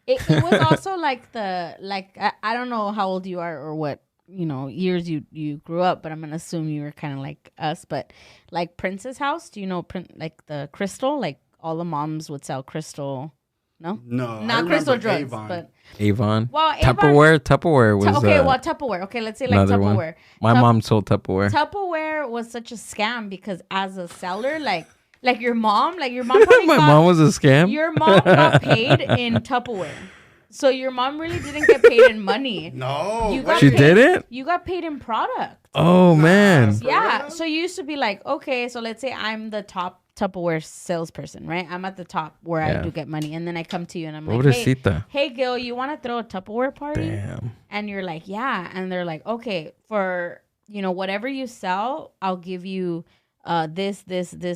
It was also like I don't know how old you are or what years you grew up, but I'm gonna assume you were kind of like us. But like Prince's house, do you know like the crystal? Like all the moms would sell crystal. No, not crystal drugs, Avon. but Avon. Well, Tupperware was Tupperware. Okay, let's say like Tupperware. One. My mom sold Tupperware. Tupperware was such a scam because as a seller, like your mom probably My mom was a scam. Your mom got paid in Tupperware. So your mom really didn't get paid in money. No. She didn't? You got paid in product. Oh, man. Yeah. So you used to be like, okay, so let's say I'm the top Tupperware salesperson, right? I'm at the top where I do get money. And then I come to you and I'm like, hey, Gil, you want to throw a Tupperware party? Damn. And you're like, yeah. And they're like, okay, for, whatever you sell, I'll give you this,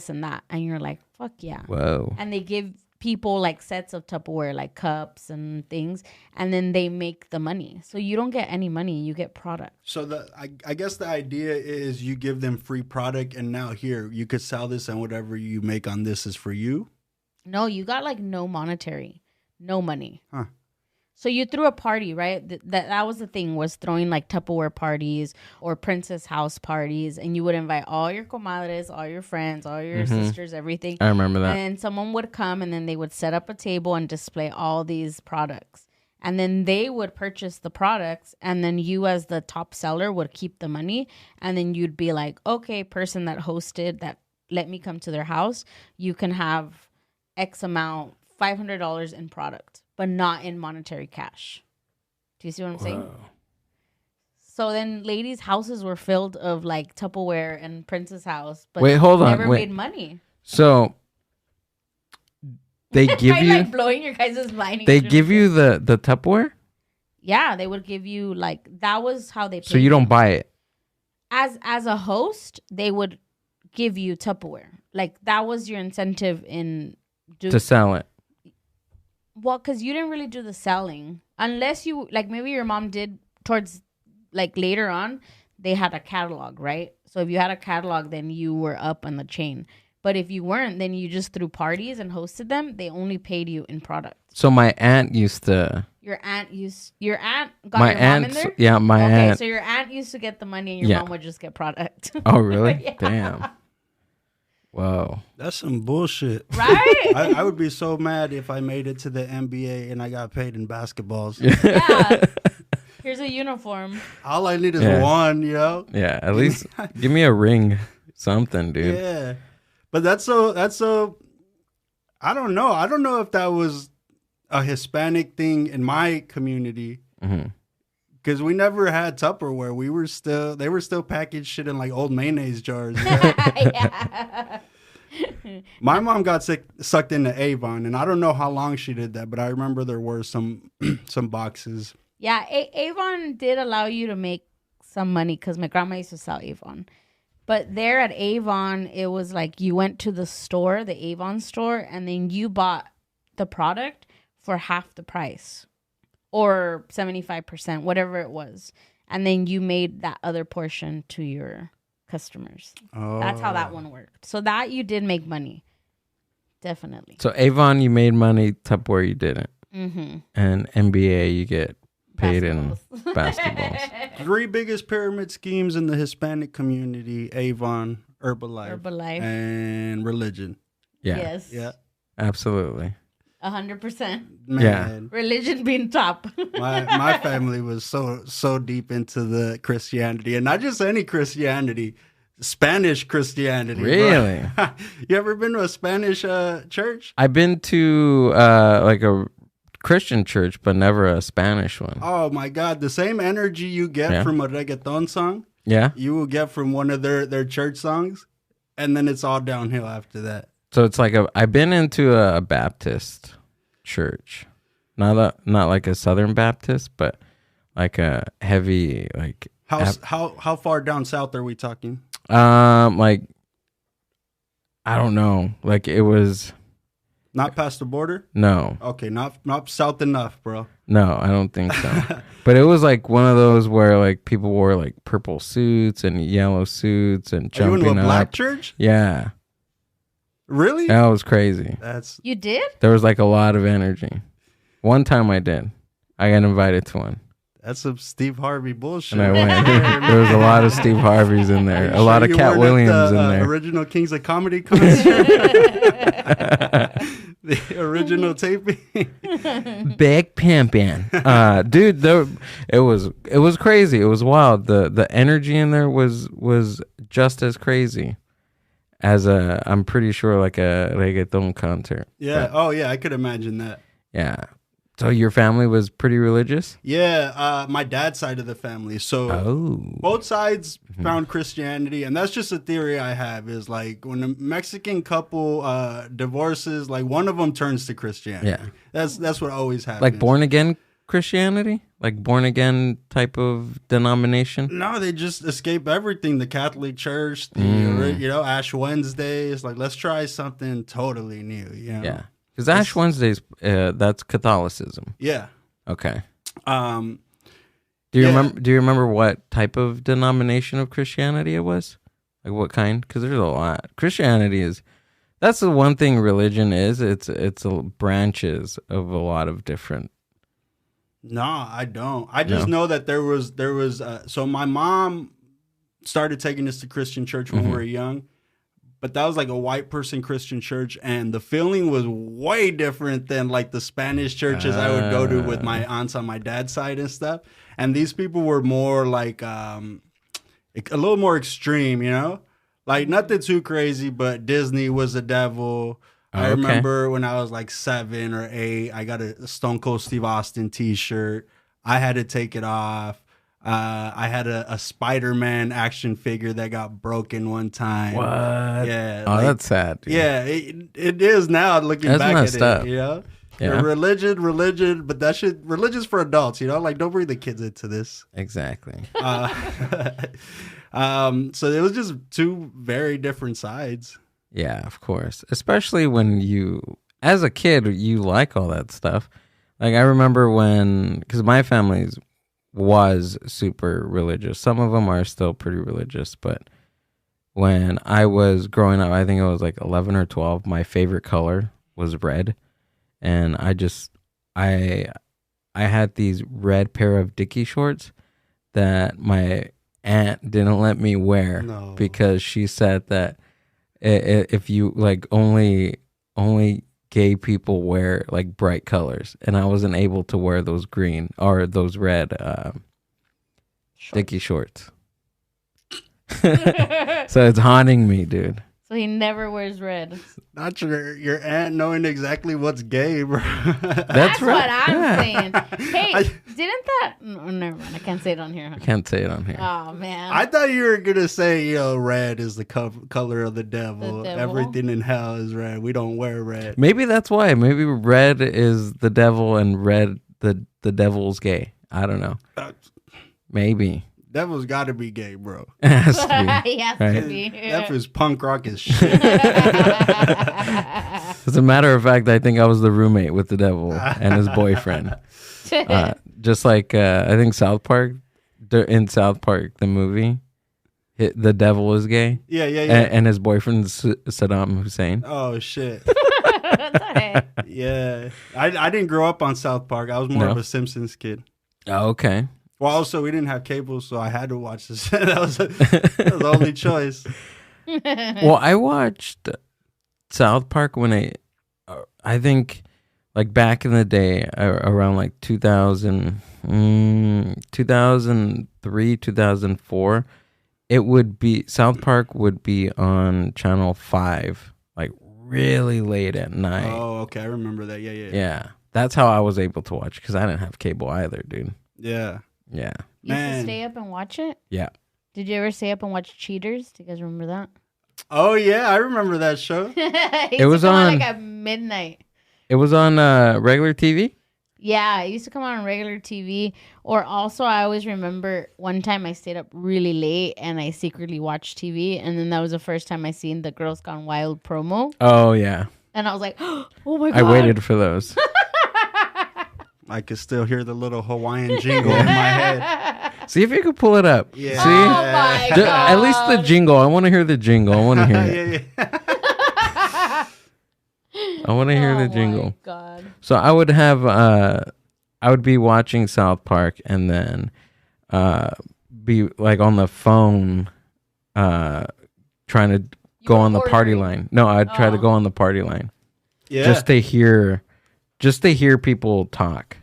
and that. And you're like, fuck yeah. Whoa. And they give people like sets of Tupperware, like cups and things, and then they make the money. So you don't get any money, you get product. So I guess the idea is you give them free product, and now here you could sell this, and whatever you make on this is for you. No, you got like no money. Huh. So you threw a party, right? That was the thing, was throwing like Tupperware parties or princess house parties, and you would invite all your comadres, all your friends, all your sisters, everything. I remember that. And someone would come, and then they would set up a table and display all these products. And then they would purchase the products, and then you as the top seller would keep the money. And then you'd be like, okay, person that hosted, that let me come to their house, you can have X amount, $500 in product, but not in monetary cash. Do you see what I'm saying? So then ladies' houses were filled of like Tupperware and Prince's house, but Wait, hold on. never made money. So they give you like blowing your guys' mind. They give you the Tupperware? Yeah, they would give you like that was how they paid. So you don't buy it. As a host, they would give you Tupperware. Like that was your incentive to sell it. Well, because you didn't really do the selling unless you like maybe your mom did towards like later on. They had a catalog, right? So if you had a catalog, then you were up on the chain. But if you weren't, then you just threw parties and hosted them. They only paid you in product. So my aunt used to. Your aunt got my your mom in there? Yeah, my aunt. Okay, so your aunt used to get the money and your mom would just get product. Oh, really? Yeah. Damn. Whoa. That's some bullshit. Right? I would be so mad if I made it to the NBA and I got paid in basketballs. Yeah. Here's a uniform. All I need is one, yo. Yeah, at least give me a ring. Something, dude. Yeah. But that's so I don't know. I don't know if that was a Hispanic thing in my community. Because we never had Tupperware. They were still packaged shit in like old mayonnaise jars. Yeah. My mom got sucked into Avon, and I don't know how long she did that, but I remember there were some boxes. Yeah, Avon did allow you to make some money because my grandma used to sell Avon. But there at Avon, it was like you went to the store, the Avon store, and then you bought the product for half the price or 75%, whatever it was. And then you made that other portion to your customers. Oh. That's how that one worked. So that you did make money. Definitely. So Avon, you made money. Tupperware, you didn't. Mm-hmm. And NBA, you get paid in basketballs. 3 biggest pyramid schemes in the Hispanic community: Avon, Herbalife, and religion. Yeah. Yes. Yeah. Absolutely. 100%. Man. Yeah. Religion being top. my family was so deep into the Christianity, and not just any Christianity, Spanish Christianity. Really? You ever been to a Spanish church? I've been to like a Christian church, but never a Spanish one. Oh my God! The same energy you get from a reggaeton song, you will get from one of their church songs, and then it's all downhill after that. So it's like I've been into a Baptist church, not like a Southern Baptist, but like a heavy like. How far down south are we talking? Like I don't know. Like it was. Not past the border? No. Okay, not south enough, bro. No, I don't think so. But it was like one of those where like people wore like purple suits and yellow suits and jumping up. Are you in a black church? Yeah. Really? That was crazy. You did? There was like a lot of energy. One time I did. I got invited to one. That's some Steve Harvey bullshit. And I went. There was a lot of Steve Harveys in there. A lot of Cat Williams in there. Original Kings of Comedy concert. The original taping. Big pimpin'. Dude, it was crazy. It was wild. The energy in there was just as crazy as I'm pretty sure like a reggaeton concert. Yeah. Yeah, I could imagine that. Yeah. So your family was pretty religious? Yeah, my dad's side of the family. So both sides found Christianity, and that's just a theory I have, is like when a Mexican couple divorces, like one of them turns to Christianity. Yeah. That's what always happens. Like born again Christianity? Like born again type of denomination? No, they just escape everything. The Catholic Church, Ash Wednesdays. Like, let's try something totally new. Yeah. Because Ash Wednesdays, that's Catholicism. Yeah. Okay. Do you remember what type of denomination of Christianity it was? Like what kind? Because there's a lot. Christianity that's the one thing religion is. It's branches of a lot of different. No, I don't. I just know that there was. So my mom started taking us to Christian church when we were young. But that was like a white person Christian church, and the feeling was way different than like the Spanish churches I would go to with my aunts on my dad's side and stuff. And these people were more like a little more extreme, Like nothing too crazy, but Disney was a devil. I remember when I was like 7 or 8, I got a Stone Cold Steve Austin t-shirt. I had to take it off. I had a Spider-Man action figure that got broken one time. What? Yeah. Oh, that's sad. Dude. Yeah, it is now looking That's back messed at up. it. You know? Yeah. Religion, but that shit, religion's for adults, you know? Like, don't bring the kids into this. Exactly. So it was just two very different sides. Yeah, of course. Especially when you, as a kid, you like all that stuff. Like I remember when, because my family was super religious. Some of them are still pretty religious, but when I was growing up, I think I was like 11 or 12, my favorite color was red. And I had these red pair of Dickie shorts that my aunt didn't let me wear because she said that if you like only gay people wear like bright colors, and I wasn't able to wear those green or those red Dickie shorts. So it's haunting me, dude. So he never wears red. Not your aunt knowing exactly what's gay, bro. That's right. What I'm saying. Hey, didn't that? No, never mind. I can't say it on here. I can't say it on here. Oh man. I thought you were gonna say, red is the color of the devil. The devil? Everything in hell is red. We don't wear red. Maybe that's why. Maybe red is the devil and red the devil's gay. I don't know. Maybe. Devil's got to be gay, bro. It has to be. He has right? to be. That was punk rock as shit. As a matter of fact, I think I was the roommate with the devil and his boyfriend. Just like I think South Park, in South Park, the movie, the devil is gay. Yeah. And his boyfriend's Saddam Hussein. Oh, shit. Yeah. I didn't grow up on South Park. I was more of a Simpsons kid. Oh, okay. Well, also, we didn't have cable, so I had to watch this. that was the only choice. Well, I watched South Park when I think, like back in the day, around like 2003, 2004, it would be, South Park would be on Channel 5, like really late at night. Oh, okay. I remember that. Yeah. Yeah. That's how I was able to watch, because I didn't have cable either, dude. Yeah. Yeah. You used to stay up and watch it? Yeah. Did you ever stay up and watch Cheaters? Do you guys remember that? Oh, yeah. I remember that show. It was on like at midnight. It was on regular TV? Yeah, it used to come on regular TV. Or also, I always remember one time I stayed up really late and I secretly watched TV. And then that was the first time I seen the Girls Gone Wild promo. Oh, yeah. And I was like, oh my God. I waited for those. I could still hear the little Hawaiian jingle in my head. See if you could pull it up. Yeah. See? Oh my God. At least the jingle. I want to hear the jingle. I want to hear it. Yeah. I want to hear the Oh jingle. my God. So I would have, I would be watching South Park and then be like on the phone trying to go on the party line. No, I'd try to go on the party line. Yeah. Just to hear people talk.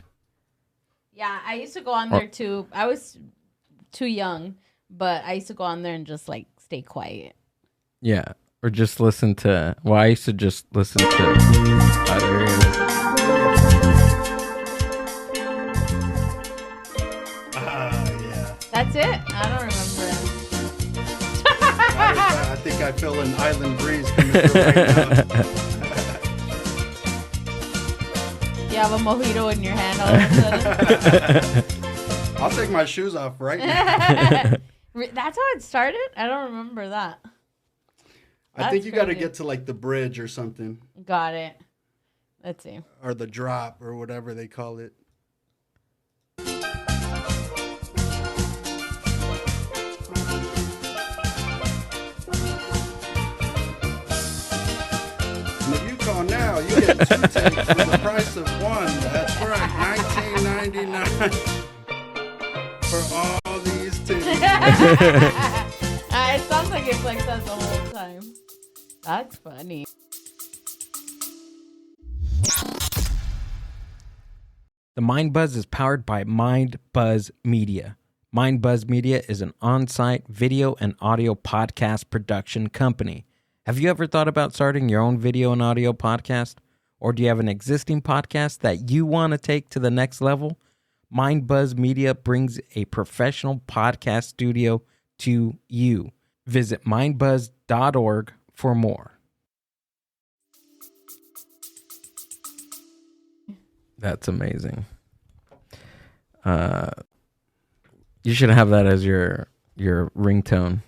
Yeah, I used to go on there too. I was too young, but I used to go on there and just like stay quiet. Yeah. Or just listen to, well, I used to just listen to, there it is. Yeah. That's it? I don't remember that. I think I feel an island breeze coming through right now. You have a mojito in your hand all of a sudden. I'll take my shoes off right now. That's how it started? I don't remember that. I think you got to get to like the bridge or something. Got it. Let's see. Or the drop or whatever they call it. If you call now, you get 2 tapes for the price of 1. That's right, $19.99 for all these tapes. It sounds like it's like that the whole time. That's funny. The Mind Buzz is powered by Mind Buzz Media. Mind Buzz Media is an on-site video and audio podcast production company. Have you ever thought about starting your own video and audio podcast? Or do you have an existing podcast that you want to take to the next level? Mind Buzz Media brings a professional podcast studio to you. Visit mindbuzz.org for more. That's amazing. You should have that as your ringtone.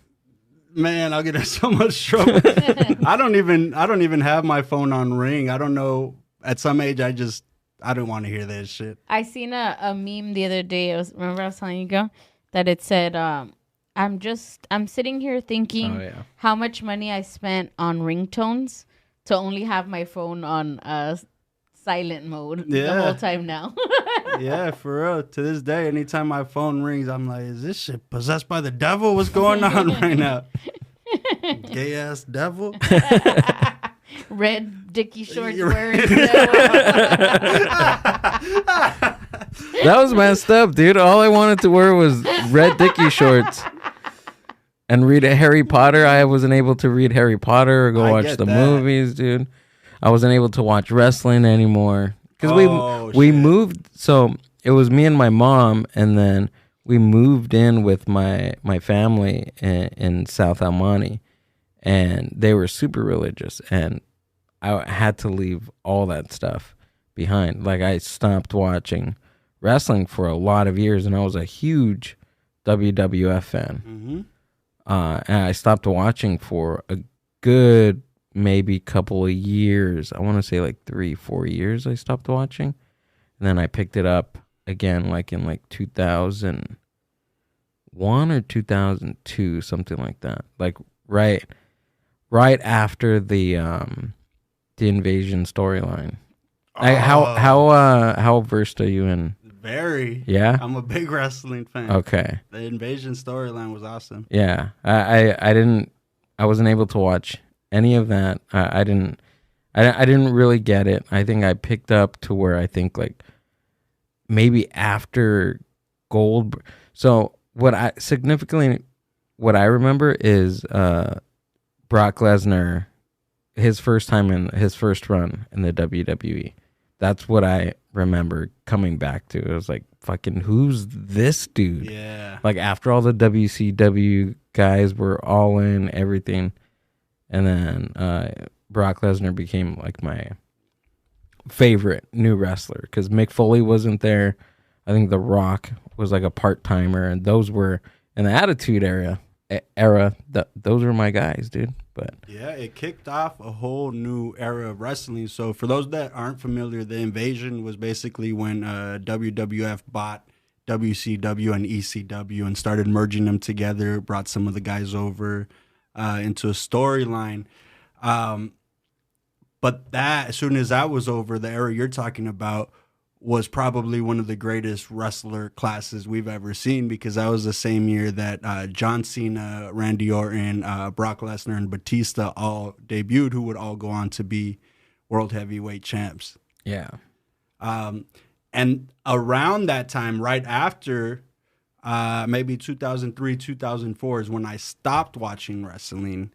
Man, I'll get in so much trouble. I don't even have my phone on ring. I don't know. At some age, I don't want to hear that shit. I seen a meme the other day. Remember I was telling you, Go, that it said, I'm sitting here thinking how much money I spent on ringtones to only have my phone on silent mode the whole time now. Yeah, for real. To this day, anytime my phone rings, I'm like, is this shit possessed by the devil? What's going on right now? Gay ass devil. Red dicky shorts wearing. That was messed up, dude. All I wanted to wear was red dicky shorts and read a Harry Potter. I wasn't able to read Harry Potter or go watch the movies, dude. I wasn't able to watch wrestling anymore. Because we moved, so it was me and my mom, and then we moved in with my family in South Almani, and they were super religious, and I had to leave all that stuff behind. Like, I stopped watching wrestling for a lot of years, and I was a huge WWF fan. Mm-hmm. And I stopped watching for a good maybe couple of years. I want to say like 3-4 years I stopped watching. And then I picked it up again like in like 2001 or 2002, something like that. Like right after the invasion storyline. How versed are you in? Very. Yeah? I'm a big wrestling fan. Okay. The invasion storyline was awesome. Yeah. I wasn't able to watch any of that. I didn't really get it. I think I picked up to where I think like maybe after Gold. So what I remember is Brock Lesnar, his first time in his first run in the WWE. That's what I remember coming back to. It was like, fucking, who's this dude? Yeah. Like after all the WCW guys were all in everything. And then Brock Lesnar became like my favorite new wrestler because Mick Foley wasn't there. I think The Rock was like a part-timer, and those were in the Attitude Era. Those were my guys, dude. But yeah, it kicked off a whole new era of wrestling. So for those that aren't familiar, the invasion was basically when WWF bought WCW and ECW and started merging them together, brought some of the guys over into a storyline. But that, as soon as that was over, the era you're talking about was probably one of the greatest wrestler classes we've ever seen, because that was the same year that John Cena, Randy Orton, Brock Lesnar, and Batista all debuted, who would all go on to be world heavyweight champs. Yeah. And around that time, right after maybe 2003, 2004 is when I stopped watching wrestling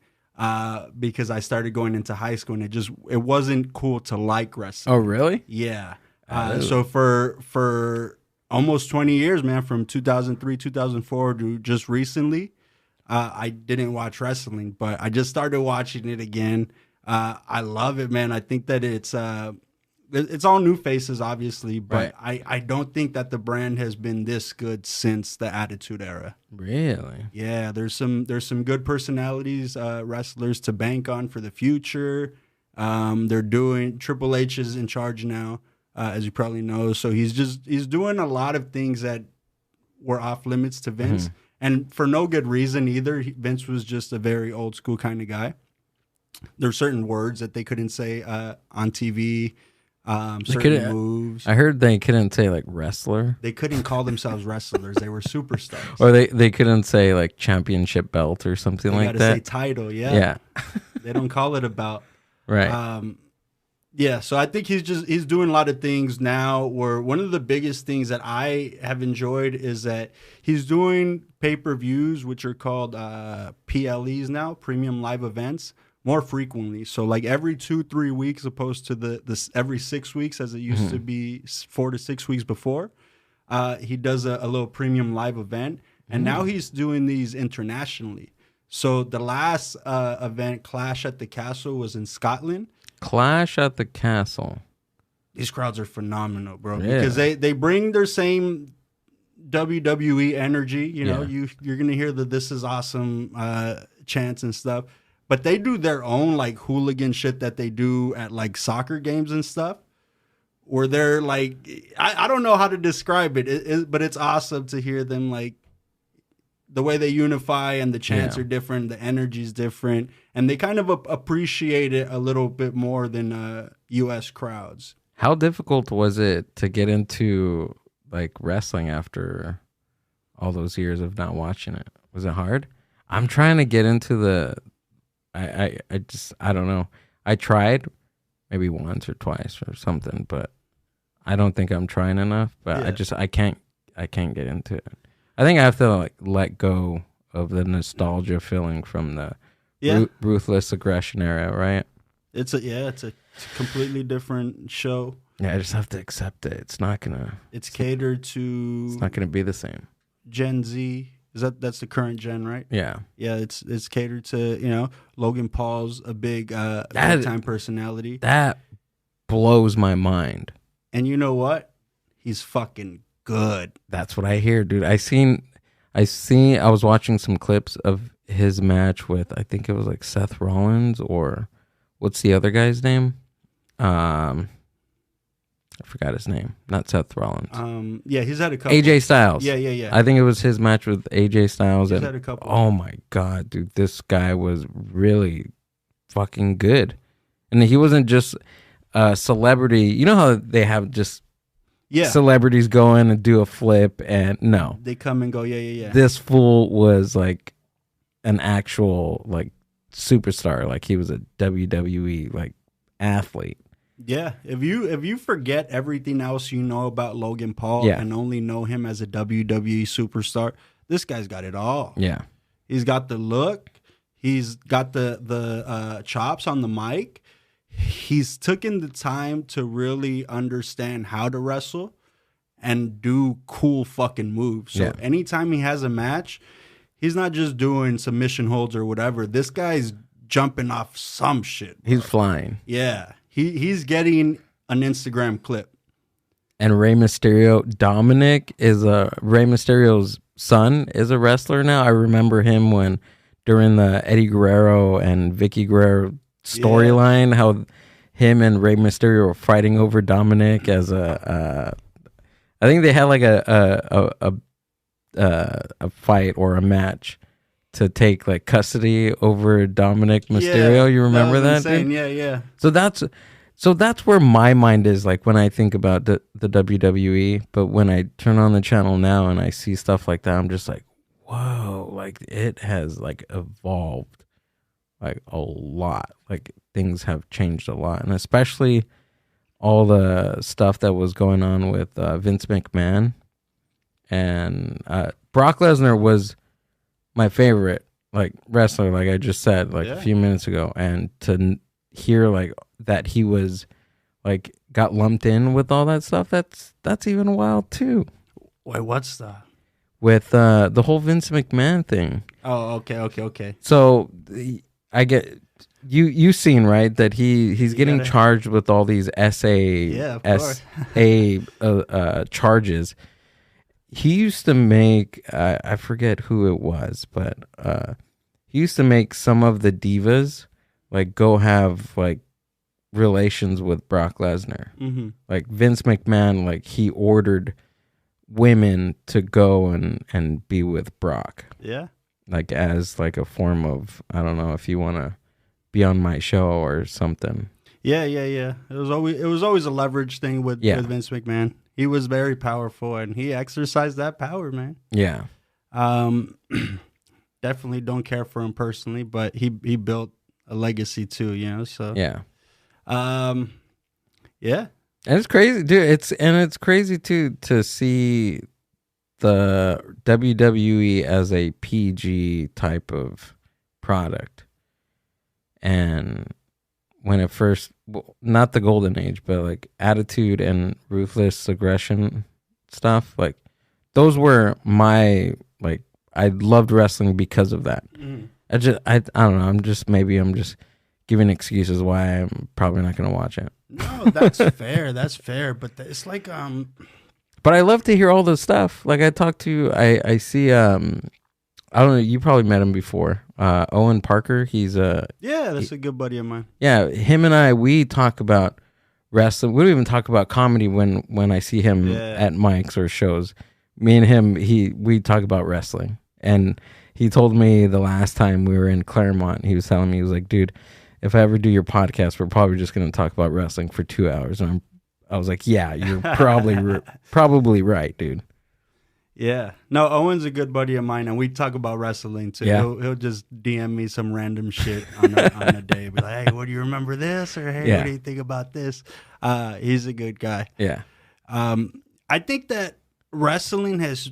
because I started going into high school, and it wasn't cool to like wrestling. Oh, really? Yeah. So for almost 20 years, man, from 2003, 2004 to just recently, I didn't watch wrestling, but I just started watching it again. I love it, man. I think that it's all new faces, obviously, but right. I don't think that the brand has been this good since the Attitude Era. Really? Yeah, there's some good personalities, wrestlers to bank on for the future. Triple H is in charge now. As you probably know. So he's doing a lot of things that were off limits to Vince. Mm-hmm. And for no good reason either. Vince was just a very old school kind of guy. There are certain words that they couldn't say on TV, certain moves. I heard they couldn't say like wrestler. They couldn't call themselves wrestlers. They were superstars. Or they couldn't say like championship belt or something like that. They gotta say title, yeah. Yeah. They don't call it a belt. Right. Yeah, so I think he's doing a lot of things now. Where one of the biggest things that I have enjoyed is that he's doing pay-per-views, which are called PLEs now, premium live events, more frequently. So like every 2-3 weeks, opposed to this every 6 weeks as it used to be 4 to 6 weeks before. He does a little premium live event, and now he's doing these internationally. So the last event, Clash at the Castle, was in Scotland. Clash at the Castle. These crowds are phenomenal, bro. Yeah. Because they bring their same WWE energy. You know, you're gonna hear the "This is awesome" chants and stuff, but they do their own like hooligan shit that they do at like soccer games and stuff. Where they're like, I don't know how to describe it, but it's awesome to hear them like. The way they unify and the chants are different, the energy's different, and they kind of appreciate it a little bit more than U.S. crowds. How difficult was it to get into like wrestling after all those years of not watching it? Was it hard? I'm trying to get into I don't know. I tried maybe once or twice or something, but I don't think I'm trying enough. But I can't get into it. I think I have to like let go of the nostalgia feeling from the ruthless aggression era, right? It's a completely different show. Yeah, I just have to accept it. It's not catered to. It's not gonna be the same. Gen Z that's the current gen, right? Yeah, yeah. It's catered to Logan Paul's a big time personality. That blows my mind. And you know what? He's fucking good. That's what I hear, dude. I was watching some clips of his match with, I think it was like Seth Rollins, or what's the other guy's name? I forgot his name. Not Seth Rollins. Yeah, he's had a couple. AJ Styles. Yeah. I think it was his match with AJ Styles. He's had a couple. Oh my God, dude. This guy was really fucking good. And he wasn't just a celebrity. You know how they have just celebrities go in and do a flip, and no, they come and go. Yeah. This fool was like an actual like superstar. Like he was a WWE like athlete. Yeah, if you forget everything else you know about Logan Paul and only know him as a WWE superstar, this guy's got it all. Yeah, he's got the look, he's got the chops on the mic. He's taken the time to really understand how to wrestle and do cool fucking moves. So anytime he has a match, he's not just doing submission holds or whatever. This guy's jumping off some shit, bro. He's flying. Yeah. He's getting an Instagram clip. And Rey Mysterio, Rey Mysterio's son is a wrestler now. I remember him during the Eddie Guerrero and Vicky Guerrero storyline, how him and Rey Mysterio were fighting over Dominic as I think they had like a fight or a match to take like custody over Dominic Mysterio. You remember that? Insane. Yeah. So that's where my mind is like when I think about the WWE. But when I turn on the channel now and I see stuff like that, I'm just like, whoa! Like it has like evolved like a lot. Like things have changed a lot, and especially all the stuff that was going on with Vince McMahon and Brock Lesnar was my favorite like wrestler, like I just said a few minutes ago, and to hear like that he was like got lumped in with all that stuff, that's even wild too. Wait, what's that? With the whole Vince McMahon thing. Oh, okay. So I get you seen, right, that he's getting charged with all these SA charges. He used to make I forget who it was, but he used to make some of the divas like go have like relations with Brock Lesnar. Mm-hmm. Like Vince McMahon, like he ordered women to go and be with Brock. Yeah. Like as like a form of, I don't know if you want to be on my show or something. Yeah. It was always a leverage thing with Vince McMahon. He was very powerful and he exercised that power, man. Yeah. Definitely don't care for him personally, but he built a legacy too, so. Yeah. Yeah. And it's crazy, dude. It's crazy to see the WWE as a PG type of product. And when it first, not the golden age, but like Attitude and Ruthless Aggression stuff, like those were my, like, I loved wrestling because of that. I don't know. I'm just giving excuses why I'm probably not going to watch it. No, that's fair. That's fair. But it's like, But I love to hear all the stuff. Like I see, I don't know, you probably met him before. Owen Parker. He's that's a good buddy of mine. Yeah, him and we talk about wrestling. We don't even talk about comedy when I see him at mics or shows. Me and him, we talk about wrestling. And he told me the last time we were in Claremont, he was telling me, he was like, dude, if I ever do your podcast, we're probably just going to talk about wrestling for 2 hours. And I was like, yeah, you're probably right, dude. Yeah. No, Owen's a good buddy of mine, and we talk about wrestling too. Yeah. He'll just DM me some random shit on a day. Be like, hey, what do you remember this? Or hey, what do you think about this? He's a good guy. Yeah. I think that wrestling has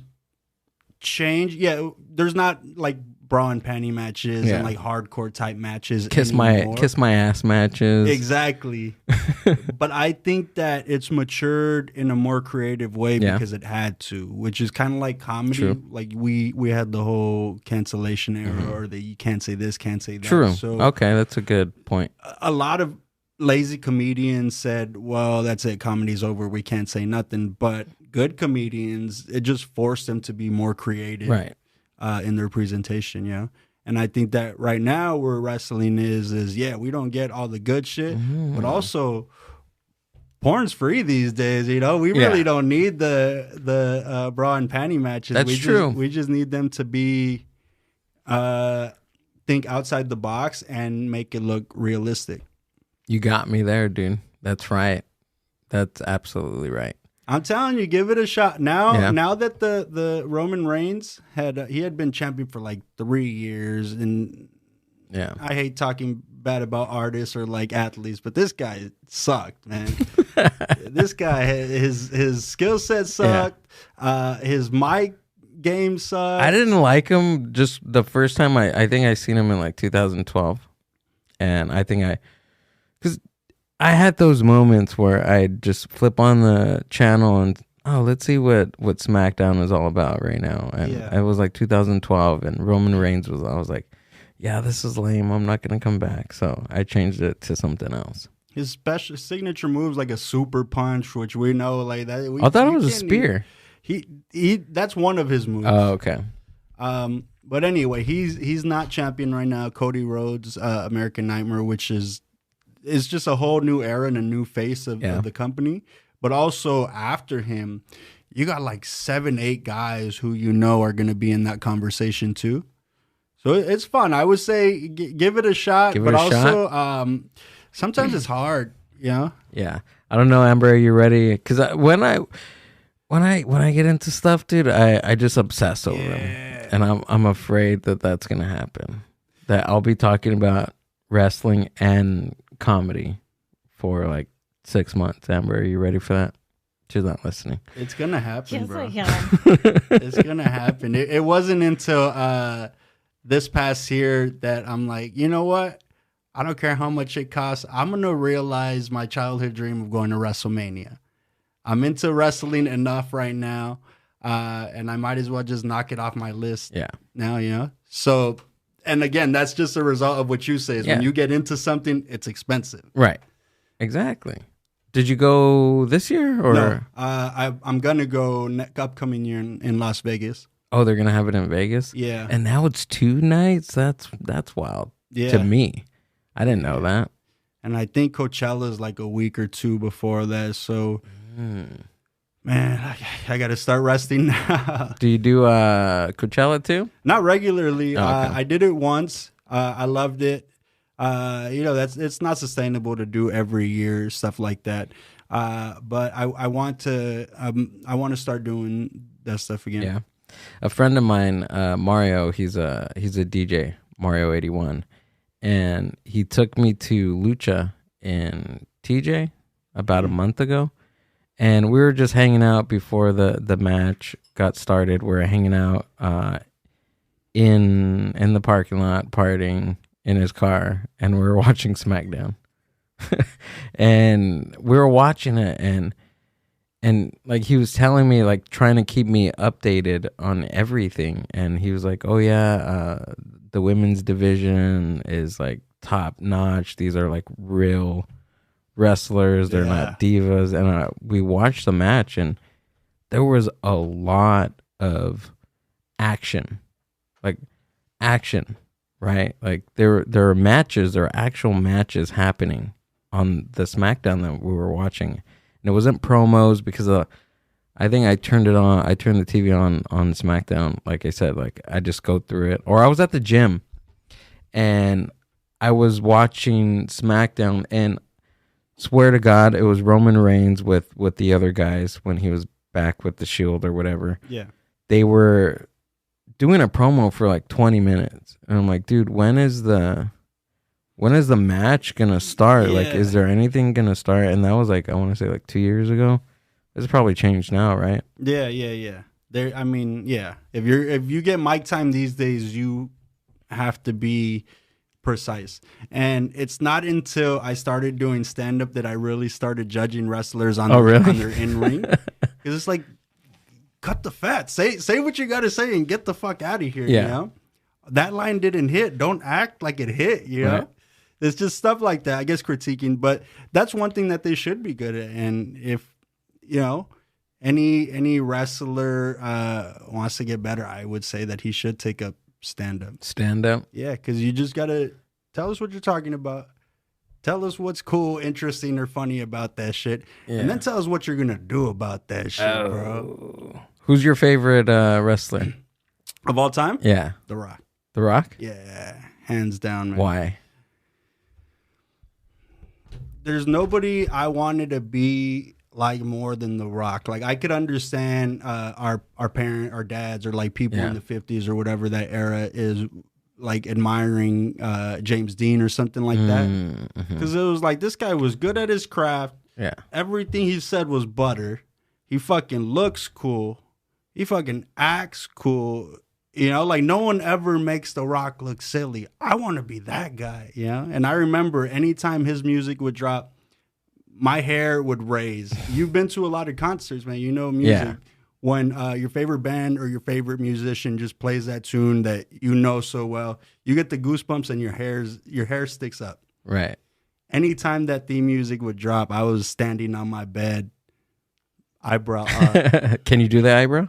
changed. Yeah, there's not like bra and panty matches and like hardcore type matches. Kiss my ass matches. Exactly. But I think that it's matured in a more creative way because it had to, which is kind of like comedy. True. Like we had the whole cancellation era, or the you can't say this, can't say that. True. So okay, that's a good point. A lot of lazy comedians said, well, that's it, comedy's over, we can't say nothing. But good comedians, it just forced them to be more creative. Right. In their presentation, and I think that right now where wrestling is we don't get all the good shit, but also porn's free these days. We really don't need the bra and panty matches. That's true. We just need them to be think outside the box and make it look realistic. You got me there, dude. That's right. That's absolutely right. I'm telling you, give it a shot. Now that the Roman Reigns had been champion for like 3 years, and I hate talking bad about artists or like athletes, but this guy sucked, man. This guy, his skill set sucked. His mic game sucked. I didn't like him just the first time. I think I seen him in like 2012, and I think because I had those moments where I'd just flip on the channel and, let's see what SmackDown is all about right now. And it was like 2012, and Roman Reigns I was like, yeah, this is lame. I'm not going to come back. So I changed it to something else. His signature moves like a super punch, which we know like that. I thought it was a spear. He that's one of his moves. Oh, okay. But anyway, he's not champion right now. Cody Rhodes, American Nightmare, which is just a whole new era and a new face of the company. But also after him, you got like 7-8 guys who are going to be in that conversation too. So it's fun. I would say give it a shot. Sometimes it's hard. Yeah. I don't know, Amber. Are you ready? Because when I get into stuff, dude, I just obsess over them, and I'm afraid that that's going to happen. That I'll be talking about wrestling and comedy for like 6 months. Amber, are you ready for that? She's not listening. It's gonna happen, bro. I am. It's gonna happen. It wasn't until this past year that I'm like, you know what? I don't care how much it costs. I'm gonna realize my childhood dream of going to WrestleMania. I'm into wrestling enough right now, and I might as well just knock it off my list. Yeah. Now, So. And again, that's just a result of what you say. Is when you get into something, it's expensive. Right. Exactly. Did you go this year or? No, I'm gonna go upcoming year in Las Vegas. Oh, they're gonna have it in Vegas. Yeah. And now it's 2 nights. That's wild. To me, I didn't know that. And I think Coachella is like a week or 2 before that. So, man, I got to start resting now. Do you do Coachella too? Not regularly. Oh, okay. I did it once. I loved it. It's not sustainable to do every year, stuff like that. But I want to start doing that stuff again. Yeah. A friend of mine, Mario, he's a DJ, Mario 81, and he took me to Lucha in TJ. about a month ago, and we were just hanging out before the match got started. We were hanging out in the parking lot, partying in his car, and we were watching SmackDown. And we were watching it, and like he was telling me, like trying to keep me updated on everything, and he was like, "Oh yeah, the women's division is like top notch. These are like real wrestlers. They're not divas." And we watched the match, and there was a lot of action, right? Like there are matches, there are actual matches happening on the SmackDown that we were watching, and it wasn't promos because I think I turned the TV on SmackDown. Like I said, like I just go through it, or I was at the gym and I was watching SmackDown, and swear to God, it was Roman Reigns with the other guys when he was back with the Shield or whatever. Yeah, they were doing a promo for like 20 minutes, and I'm like, dude, when is the match gonna start? Like, is there anything gonna start? And that was like, I want to say like 2 years ago. It's probably changed now, right? Yeah. There, I mean, yeah. If you get mic time these days, you have to be precise. And it's not until I started doing stand up that I really started judging wrestlers on their in ring. Because it's like, cut the fat. Say what you got to say and get the fuck out of here. Yeah. You know, that line didn't hit. Don't act like it hit. You know. Right. It's just stuff like that, I guess, critiquing. But that's one thing that they should be good at. And if, you know, any wrestler wants to get better, I would say that he should take up stand-up. Stand-up? Yeah, because you just got to tell us what you're talking about. Tell us what's cool, interesting, or funny about that shit. Yeah. And then tell us what you're going to do about that shit, bro. Who's your favorite wrestler? Of all time? Yeah. The Rock. The Rock? Yeah, hands down, man. Why? There's nobody I wanted to be like more than The Rock. Like I could understand our dads or like people in the 50s or whatever that era is like admiring James Dean or something like that. Because it was like this guy was good at his craft. Yeah. Everything he said was butter. He fucking looks cool. He fucking acts cool. You know, like no one ever makes The Rock look silly. I want to be that guy, you know? And I remember anytime his music would drop, my hair would raise. You've been to a lot of concerts, man. You know music. Yeah. When your favorite band or your favorite musician just plays that tune that you know so well, you get the goosebumps and your hair sticks up. Right. Anytime that theme music would drop, I was standing on my bed, eyebrow up. Can you do the eyebrow?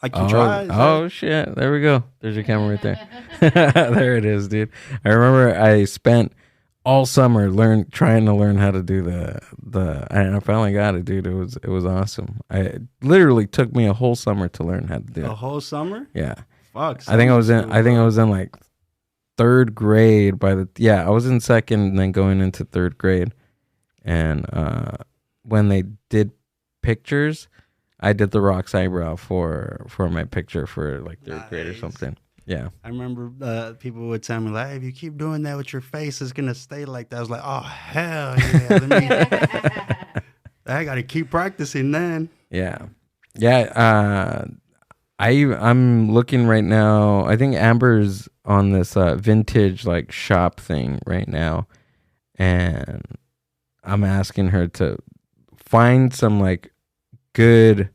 I can try. Oh, shit. There we go. There's your camera right there. There it is, dude. I remember I spent all summer trying to learn how to do and I finally got it, dude. It was awesome. It literally took me a whole summer to learn how to do it. A whole summer? Yeah. Fuck. I think I was in like third grade I was in second and then going into third grade. And when they did pictures, I did the Rock's eyebrow for my picture for like third grade or something. Yeah. I remember people would tell me, like, if you keep doing that with your face, it's going to stay like that. I was like, oh, hell yeah. I got to keep practicing then. Yeah. Yeah. I'm looking right now. I think Amber's on this vintage like shop thing right now. And I'm asking her to find some like good,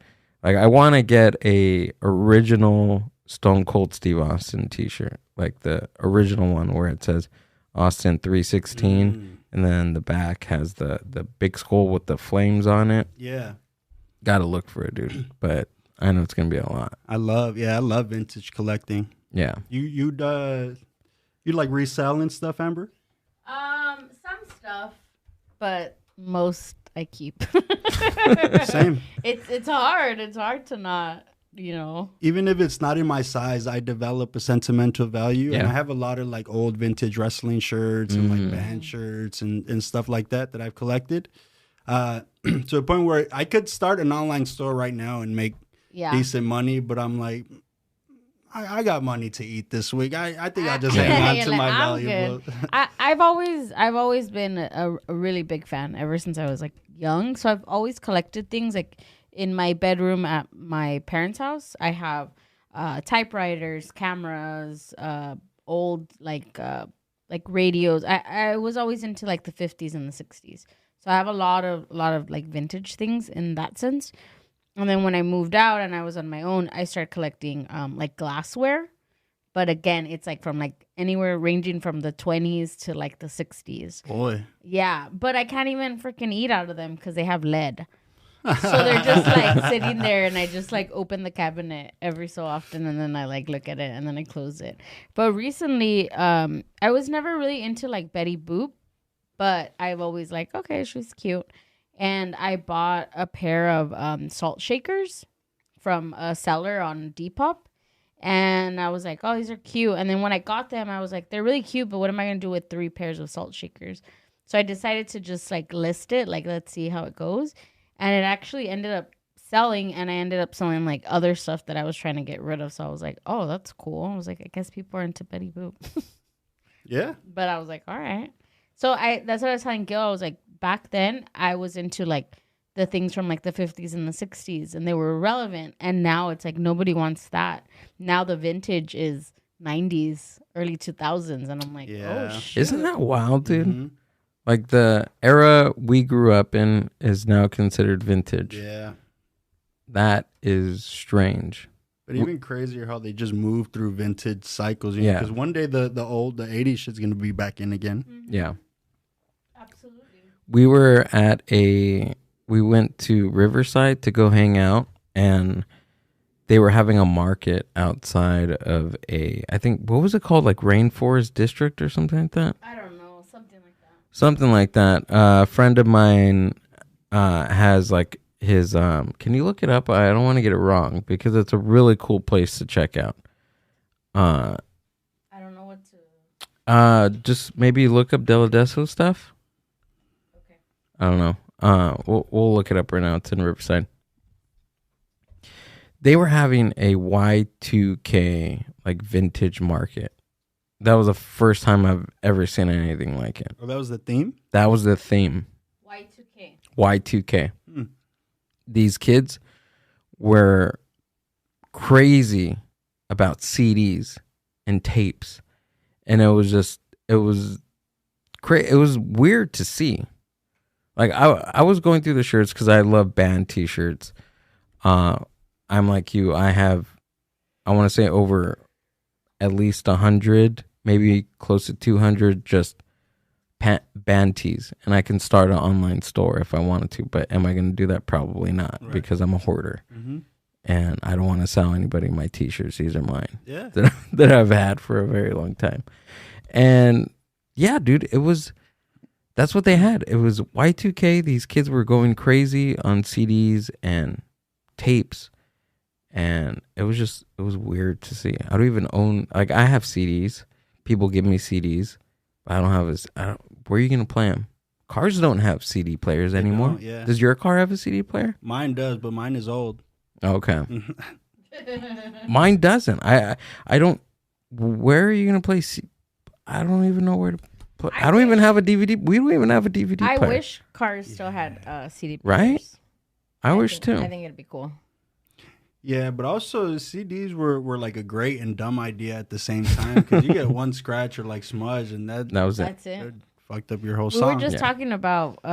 like I want to get a original Stone Cold Steve Austin t-shirt, like the original one where it says Austin 316 and then the back has the big skull with the flames on it. Yeah. Gotta look for it, dude. But I know it's gonna be a lot. I love vintage collecting. Yeah. You like reselling stuff, Amber? Some stuff, but most I keep. Same. It's hard. It's hard to not, you know. Even if it's not in my size, I develop a sentimental value. Yeah. And I have a lot of like old vintage wrestling shirts and like band shirts and stuff like that I've collected. To a point where I could start an online store right now and make decent money, but I'm like, I got money to eat this week. I think I'll just hang on to my valuables. I've always been a really big fan ever since I was like young. So I've always collected things. Like in my bedroom at my parents' house, I have typewriters, cameras, old like radios. I was always into like the 50s and the 60s. So I have a lot of like vintage things in that sense. And then when I moved out and I was on my own, I started collecting like glassware. But again, it's like from like anywhere ranging from the 20s to like the 60s. Boy. Yeah, but I can't even freaking eat out of them because they have lead. So they're just like sitting there, and I just like open the cabinet every so often, and then I like look at it and then I close it. But recently, I was never really into like Betty Boop, but I've always like, okay, she's cute. And I bought a pair of salt shakers from a seller on Depop. And I was like, oh, these are cute. And then when I got them, I was like, they're really cute, but what am I going to do with 3 pairs of salt shakers? So I decided to just like list it, like, let's see how it goes. And it actually ended up selling, and I ended up selling like other stuff that I was trying to get rid of. So I was like, oh, that's cool. I was like, I guess people are into Betty Boop. Yeah. But I was like, all right. So that's what I was telling Gil. I was like, back then I was into like the things from like the 50s and the 60s, and they were relevant. And now it's like nobody wants that. Now the vintage is 90s, early 2000s, and I'm like, oh shit. Isn't that wild, dude? Mm-hmm. Like the era we grew up in is now considered vintage. Yeah. That is strange. But even crazier how they just move through vintage cycles. Yeah. Because one day the 80s shit's going to be back in again. Mm-hmm. Yeah. Absolutely. We went to Riverside to go hang out, and they were having a market outside of I think, what was it called? Like Rainforest District or something like that? I don't know. Something like that. Something like that. A friend of mine has like his, can you look it up? I don't want to get it wrong because it's a really cool place to check out. I don't know what to. Just maybe look up Deladesso stuff. Okay. I don't know. We'll look it up right now. It's in Riverside. They were having a Y2K like vintage market. That was the first time I've ever seen anything like it. Oh, that was the theme? That was the theme. Y2K. Y2K. These kids were crazy about CDs and tapes, and it was weird to see. Like I was going through the shirts because I love band T-shirts. I'm like you. I want to say over at least 100, maybe close to 200, just band tees, and I can start an online store if I wanted to. But am I going to do that? Probably not, right. Because I'm a hoarder, and I don't want to sell anybody my T-shirts. These are mine, that I've had for a very long time. And yeah, dude, that's what they had. It was Y2K. These kids were going crazy on CDs and tapes. And it was weird to see. I don't even own, like, I have CDs. People give me CDs. But I don't have where are you going to play them? Cars don't have CD players anymore. Yeah. Does your car have a CD player? Mine does, but mine is old. Okay. Mine doesn't. I don't, where are you going to play? I don't even know where to play. I don't even have a DVD. We don't even have a DVD player. I wish cars still had CD players. Right? I wish too. I think it'd be cool. Yeah, but also CDs were like a great and dumb idea at the same time because you get one scratch or like smudge, and that's it. It fucked up your whole we song. We were just talking about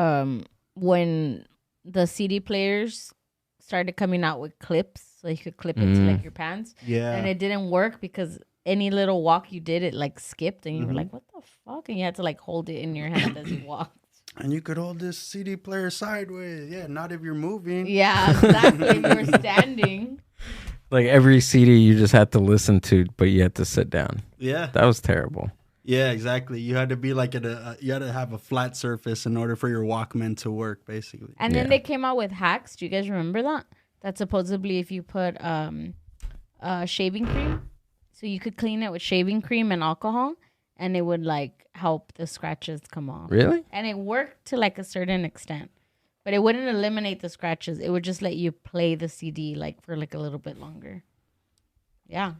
when the CD players started coming out with clips, so you could clip into like your pants. Yeah, and it didn't work because any little walk you did, it like skipped, and you were like, "What the fuck?" And you had to like hold it in your hand as you walked. And you could hold this CD player sideways. Yeah, not if you're moving. Yeah, exactly. If you were standing. Like every CD you just had to listen to, but you had to sit down. Yeah. That was terrible. Yeah, exactly. You had to be like you had to have a flat surface in order for your Walkman to work, basically. And then they came out with hacks. Do you guys remember that? That supposedly if you put shaving cream, so you could clean it with shaving cream and alcohol, and it would like help the scratches come off. Really? And it worked to like a certain extent, but it wouldn't eliminate the scratches. It would just let you play the CD like for like a little bit longer. Yeah.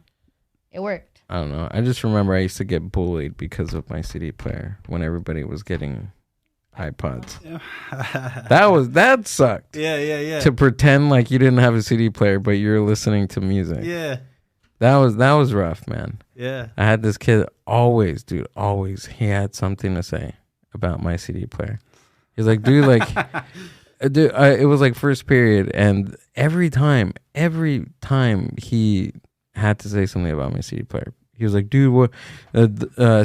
It worked. I don't know. I just remember I used to get bullied because of my CD player when everybody was getting iPods. That sucked. Yeah. To pretend like you didn't have a CD player, but you're listening to music. Yeah. That was rough, man. Yeah. I had this kid always, he had something to say about my CD player. He's like, dude, like, it was like first period, and every time he had to say something about my CD player, he was like, dude, what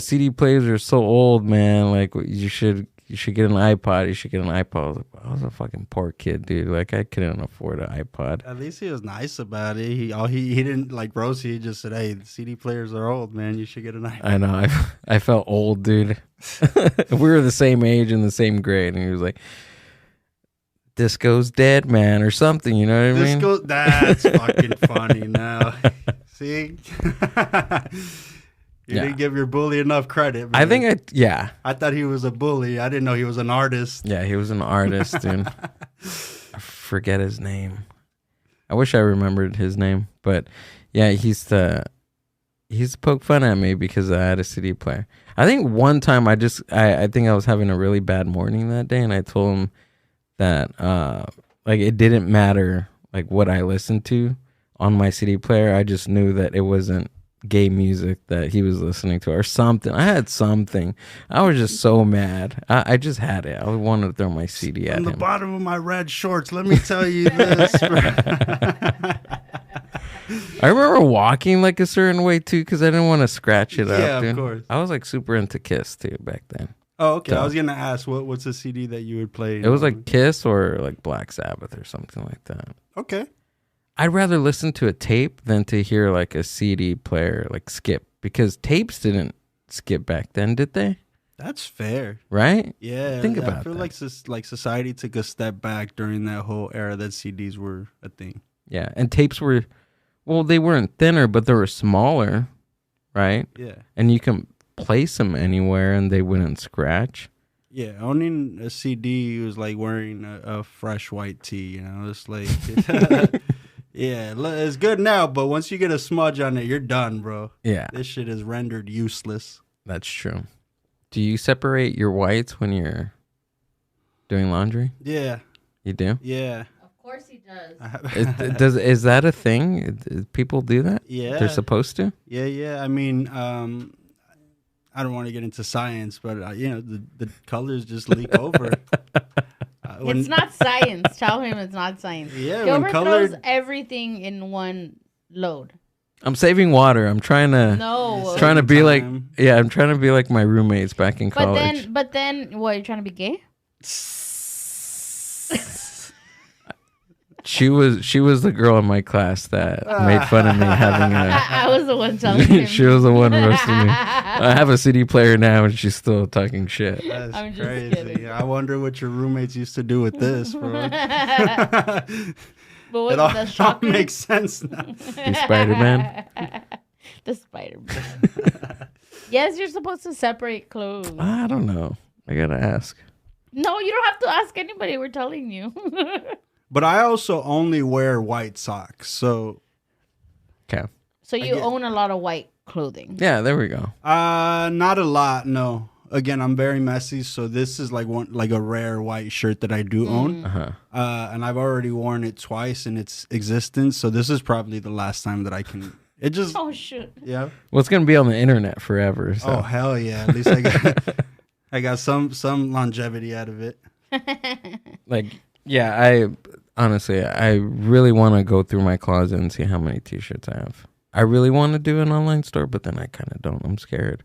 CD players are so old, man. Like, you should get an iPod. You should get an iPod. I was like, I was a fucking poor kid, dude. Like, I couldn't afford an iPod. At least he was nice about it. He didn't like roast. He just said, "Hey, the CD players are old, man. You should get an iPod." I know. I felt old, dude. We were the same age in the same grade, and he was like, "Disco's dead, man," or something. You know what I mean? That's fucking funny now. See? You didn't give your bully enough credit, man. I thought he was a bully. I didn't know he was an artist. Yeah, he was an artist, dude. I forget his name. I wish I remembered his name. But yeah, he's to poke fun at me because I had a CD player. I think one time I think I was having a really bad morning that day, and I told him that like it didn't matter like what I listened to on my CD player. I just knew that it wasn't gay music that he was listening to or something. I had something. I was just so mad. I just had it. I wanted to throw my CD at him. On the bottom of my red shorts, let me tell you this. I remember walking like a certain way too because I didn't want to scratch it up. Yeah, dude. of course. I was like super into Kiss too back then. Oh, okay. So, I was gonna ask what's a CD that you would play. It was like Kiss or like Black Sabbath or something like that. Okay. I'd rather listen to a tape than to hear like a CD player like skip because tapes didn't skip back then, did they? That's fair. Right? Yeah. Think about I feel that. like society took a step back during that whole era that CDs were a thing. Yeah, and tapes were, well, they weren't thinner, but they were smaller, right? Yeah. And you can place them anywhere and they wouldn't scratch. Yeah, owning a CD was like wearing a fresh white tee, you know? It's like... Yeah, it's good now, but once you get a smudge on it, you're done, bro. Yeah. This shit is rendered useless. That's true. Do you separate your whites when you're doing laundry? Yeah. You do? Yeah. Of course he does. Is that a thing? People do that? Yeah. They're supposed to? Yeah. I mean, I don't want to get into science, but, the colors just leak over. It's not science. Tell him it's not science. Yeah, Gilbert throws everything in one load. I'm saving water. I'm trying to be like, I'm trying to be like my roommates back in college. But then, what? You're trying to be gay? She was the girl in my class that made fun of me having a. I was the one telling him. She was the one roasting me. I have a CD player now, and she's still talking shit. That's I'm just crazy. kidding. I wonder what your roommates used to do with this, bro. But what It all makes sense now. The Spider-Man. The Spider-Man. Yes, you're supposed to separate clothes. I don't know. I gotta ask. No, you don't have to ask anybody. We're telling you. But I also only wear white socks, so. Okay. So you own a lot of white clothing. Yeah, there we go. Not a lot, no. Again, I'm very messy, so this is like a rare white shirt that I do own. And I've already worn it twice in its existence, so this is probably the last time that I can. It just. Oh shit. Yeah. Well, it's gonna be on the internet forever. So. Oh hell yeah! At least I got some longevity out of it. Like, yeah, I honestly really want to go through my closet and see how many T-shirts I have. I really want to do an online store, but then I kind of don't. I'm scared.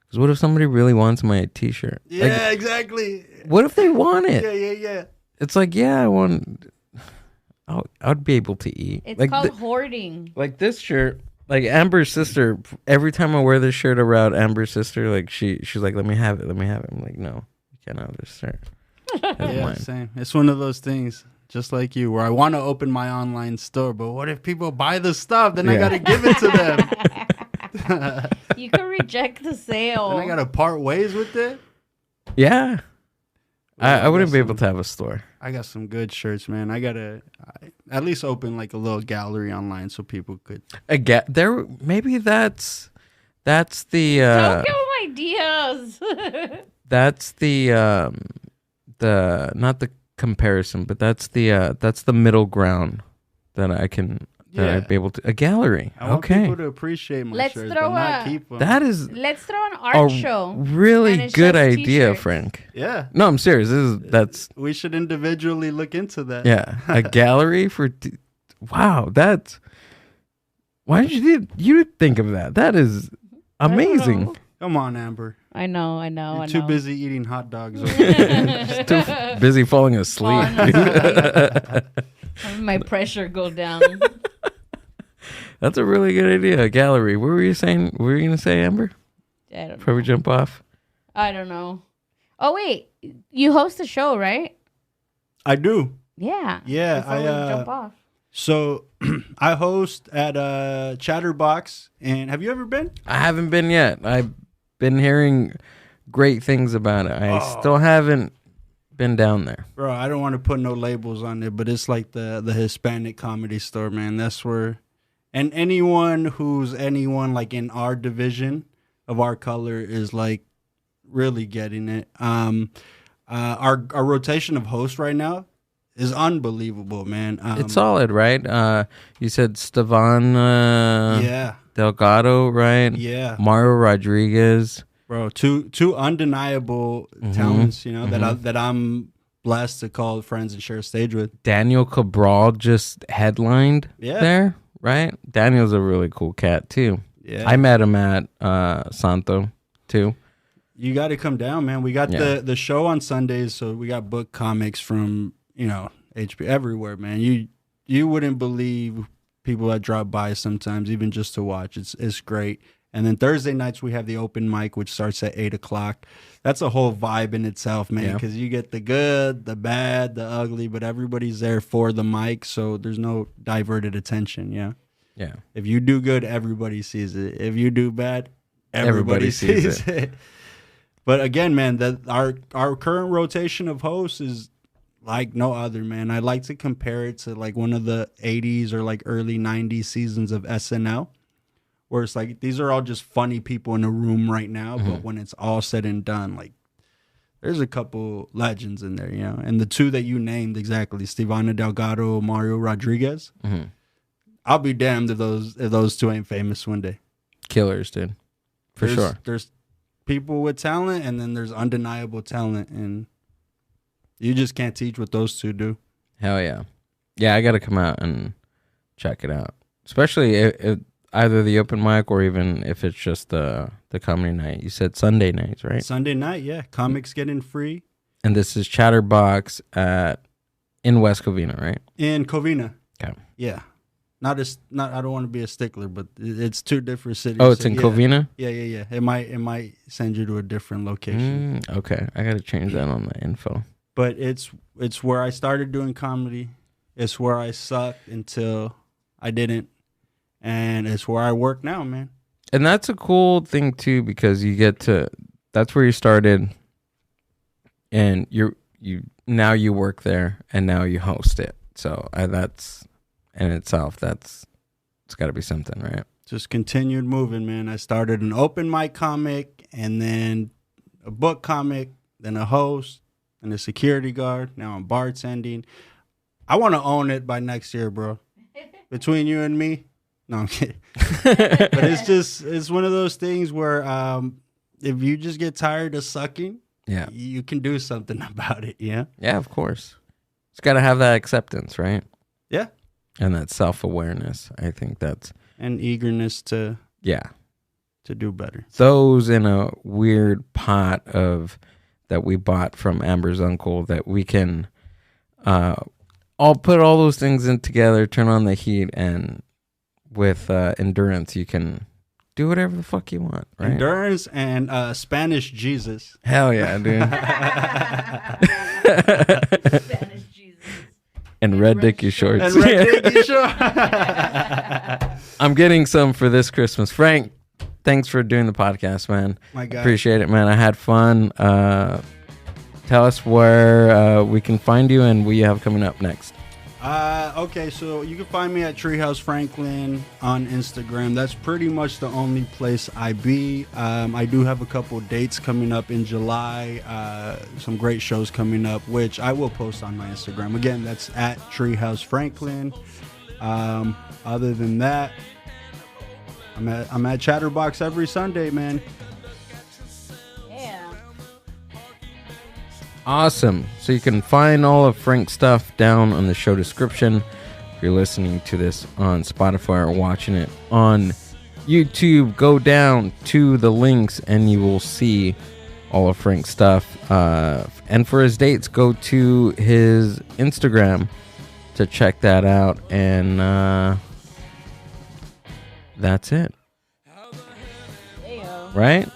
Because what if somebody really wants my T-shirt? Yeah, like, exactly. What if they want it? Yeah. It's like, yeah, I want. I'd be able to eat. It's like called hoarding. Like this shirt, like Amber's sister. Every time I wear this shirt around Amber's sister, like she's like, let me have it. I'm like, no, you can't have this shirt. Yeah, same. It's one of those things, just like you, where I want to open my online store, but what if people buy the stuff? Then I got to give it to them. You can reject the sale. Then I got to part ways with it. Yeah. I wouldn't be able to have a store. I got some good shirts, man. I gotta at least open like a little gallery online so people could. There, maybe that's the. Don't give them ideas. That's the not the comparison, but that's the middle ground that I can. I'd be able to a gallery. I want people to appreciate my shirts, but not keep them. Let's throw an art show. Really good idea, t-shirts. Frank. Yeah. No, I'm serious. We should individually look into that. Yeah, a gallery for. Wow, that's. Why did you think of that? That is amazing. Come on, Amber. I know. You're too busy eating hot dogs. Just too busy falling asleep. Having my pressure go down. That's a really good idea. A gallery. What were you saying? What were you going to say, Amber? I don't know. Before we jump off? I don't know. Oh, wait. You host a show, right? I do. Yeah. Yeah. Before we jump off. So I host at Chatterbox. And have you ever been? I haven't been yet. I've been hearing great things about it. I still haven't been down there. Bro, I don't want to put no labels on it, but it's like the Hispanic comedy store, man. That's where... And anyone who's like in our division of our color is like really getting it. Our rotation of hosts right now is unbelievable, man. It's solid, right? You said Stevan Delgado, right? Yeah. Mario Rodriguez. Bro, two undeniable talents, that I'm blessed to call friends and share a stage with. Daniel Cabral just headlined there. Right? Daniel's a really cool cat, too. Yeah. I met him at Santo, too. You got to come down, man. We got the show on Sundays, so we got book comics from, HP everywhere, man. You wouldn't believe people that drop by sometimes, even just to watch. It's great. And then Thursday nights, we have the open mic, which starts at 8 o'clock. That's a whole vibe in itself, man, because you get the good, the bad, the ugly, but everybody's there for the mic, so there's no diverted attention, yeah? Yeah. If you do good, everybody sees it. If you do bad, everybody sees it. But again, man, our current rotation of hosts is like no other, man. I like to compare it to like one of the 80s or like early 90s seasons of SNL. Where it's like, these are all just funny people in a room right now, but when it's all said and done, like, there's a couple legends in there, And the two that you named exactly, Stevana Delgado, Mario Rodriguez, I'll be damned if those two ain't famous one day. Killers, dude. For sure. There's people with talent, and then there's undeniable talent, and you just can't teach what those two do. Hell yeah. Yeah, I got to come out and check it out. Especially if either the open mic or even if it's just the comedy night. You said Sunday nights, right? Sunday night, yeah. Comics getting free. And this is Chatterbox in West Covina, right? In Covina. Okay. Yeah. I don't want to be a stickler, but it's two different cities. Oh, it's in Covina? Yeah. It might send you to a different location. Okay. I got to change that on the info. But it's where I started doing comedy. It's where I sucked until I didn't. And it's where I work now, man. And that's a cool thing too, because that's where you started, and now you work there, and now you host it. So that's in itself, it's got to be something, right? Just continued moving, man. I started an open mic comic, and then a book comic, then a host, and a security guard. Now I'm bartending. I want to own it by next year, bro. Between you and me. No, I'm kidding. But it's one of those things where if you just get tired of sucking, you can do something about it, yeah? Yeah, of course. It's got to have that acceptance, right? Yeah. And that self-awareness. I think that's... And eagerness to do better. Those in a weird pot that we bought from Amber's uncle that we can all put all those things in together, turn on the heat, and... with endurance, you can do whatever the fuck you want, right? Endurance and Spanish Jesus. Hell yeah, dude. Spanish Jesus. And red dicky shorts. And red dicky shorts. I'm getting some for this Christmas. Frank, thanks for doing the podcast, man. My God. Appreciate it, man. I had fun. tell us where we can find you and what you have coming up next. Okay, so you can find me at Treehouse Franklin on Instagram. That's pretty much the only place I be. I do have a couple dates coming up in July, some great shows coming up, which I will post on my Instagram. Again, that's at Treehouse Franklin. Other than that, I'm at Chatterbox every Sunday, man. Awesome. So you can find all of Frank's stuff down on the show description. If you're listening to this on Spotify or watching it on YouTube, go down to the links and you will see all of Frank's stuff. And for his dates, go to his Instagram to check that out. And that's it. Right?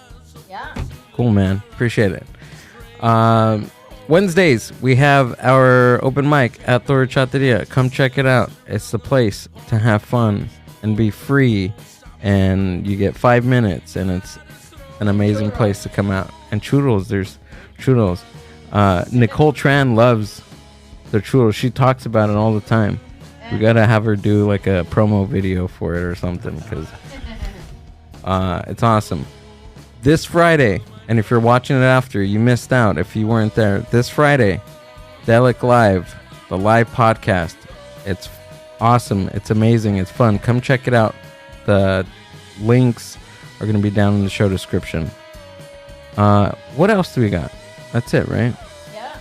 Yeah. Cool, man. Appreciate it. Wednesdays, we have our open mic at the Chatteria. Come check it out. It's the place to have fun and be free. And you get 5 minutes, and it's an amazing place to come out. And churros, there's churros. Nicole Tran loves the churros. She talks about it all the time. We got to have her do like a promo video for it or something, because it's awesome. This Friday, and if you're watching it after, you missed out if you weren't there. This Friday, Delic Live, the live podcast. It's awesome. It's amazing. It's fun. Come check it out. The links are going to be down in the show description. What else do we got? That's it, right? Yeah.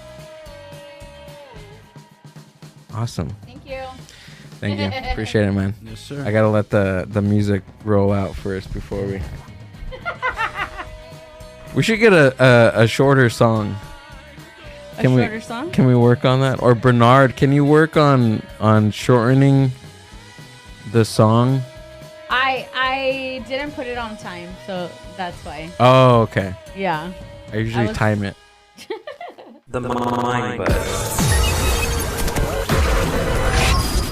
Awesome. Thank you. Thank you. Appreciate it, man. Yes, sir. I got to let the music roll out first before we... We should get a shorter song. Shorter song? Can we work on that? Or Bernard, can you work on shortening the song? I didn't put it on time, so that's why. Oh, okay. Yeah. I usually time it. The Mind Buzz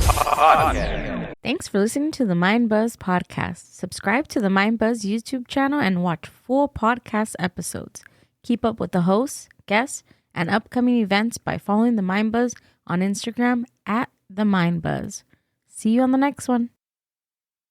Podcast. Thanks for listening to the Mind Buzz podcast. Subscribe to the Mind Buzz YouTube channel and watch full podcast episodes. Keep up with the hosts, guests, and upcoming events by following the Mind Buzz on Instagram at the Mind Buzz. See you on the next one.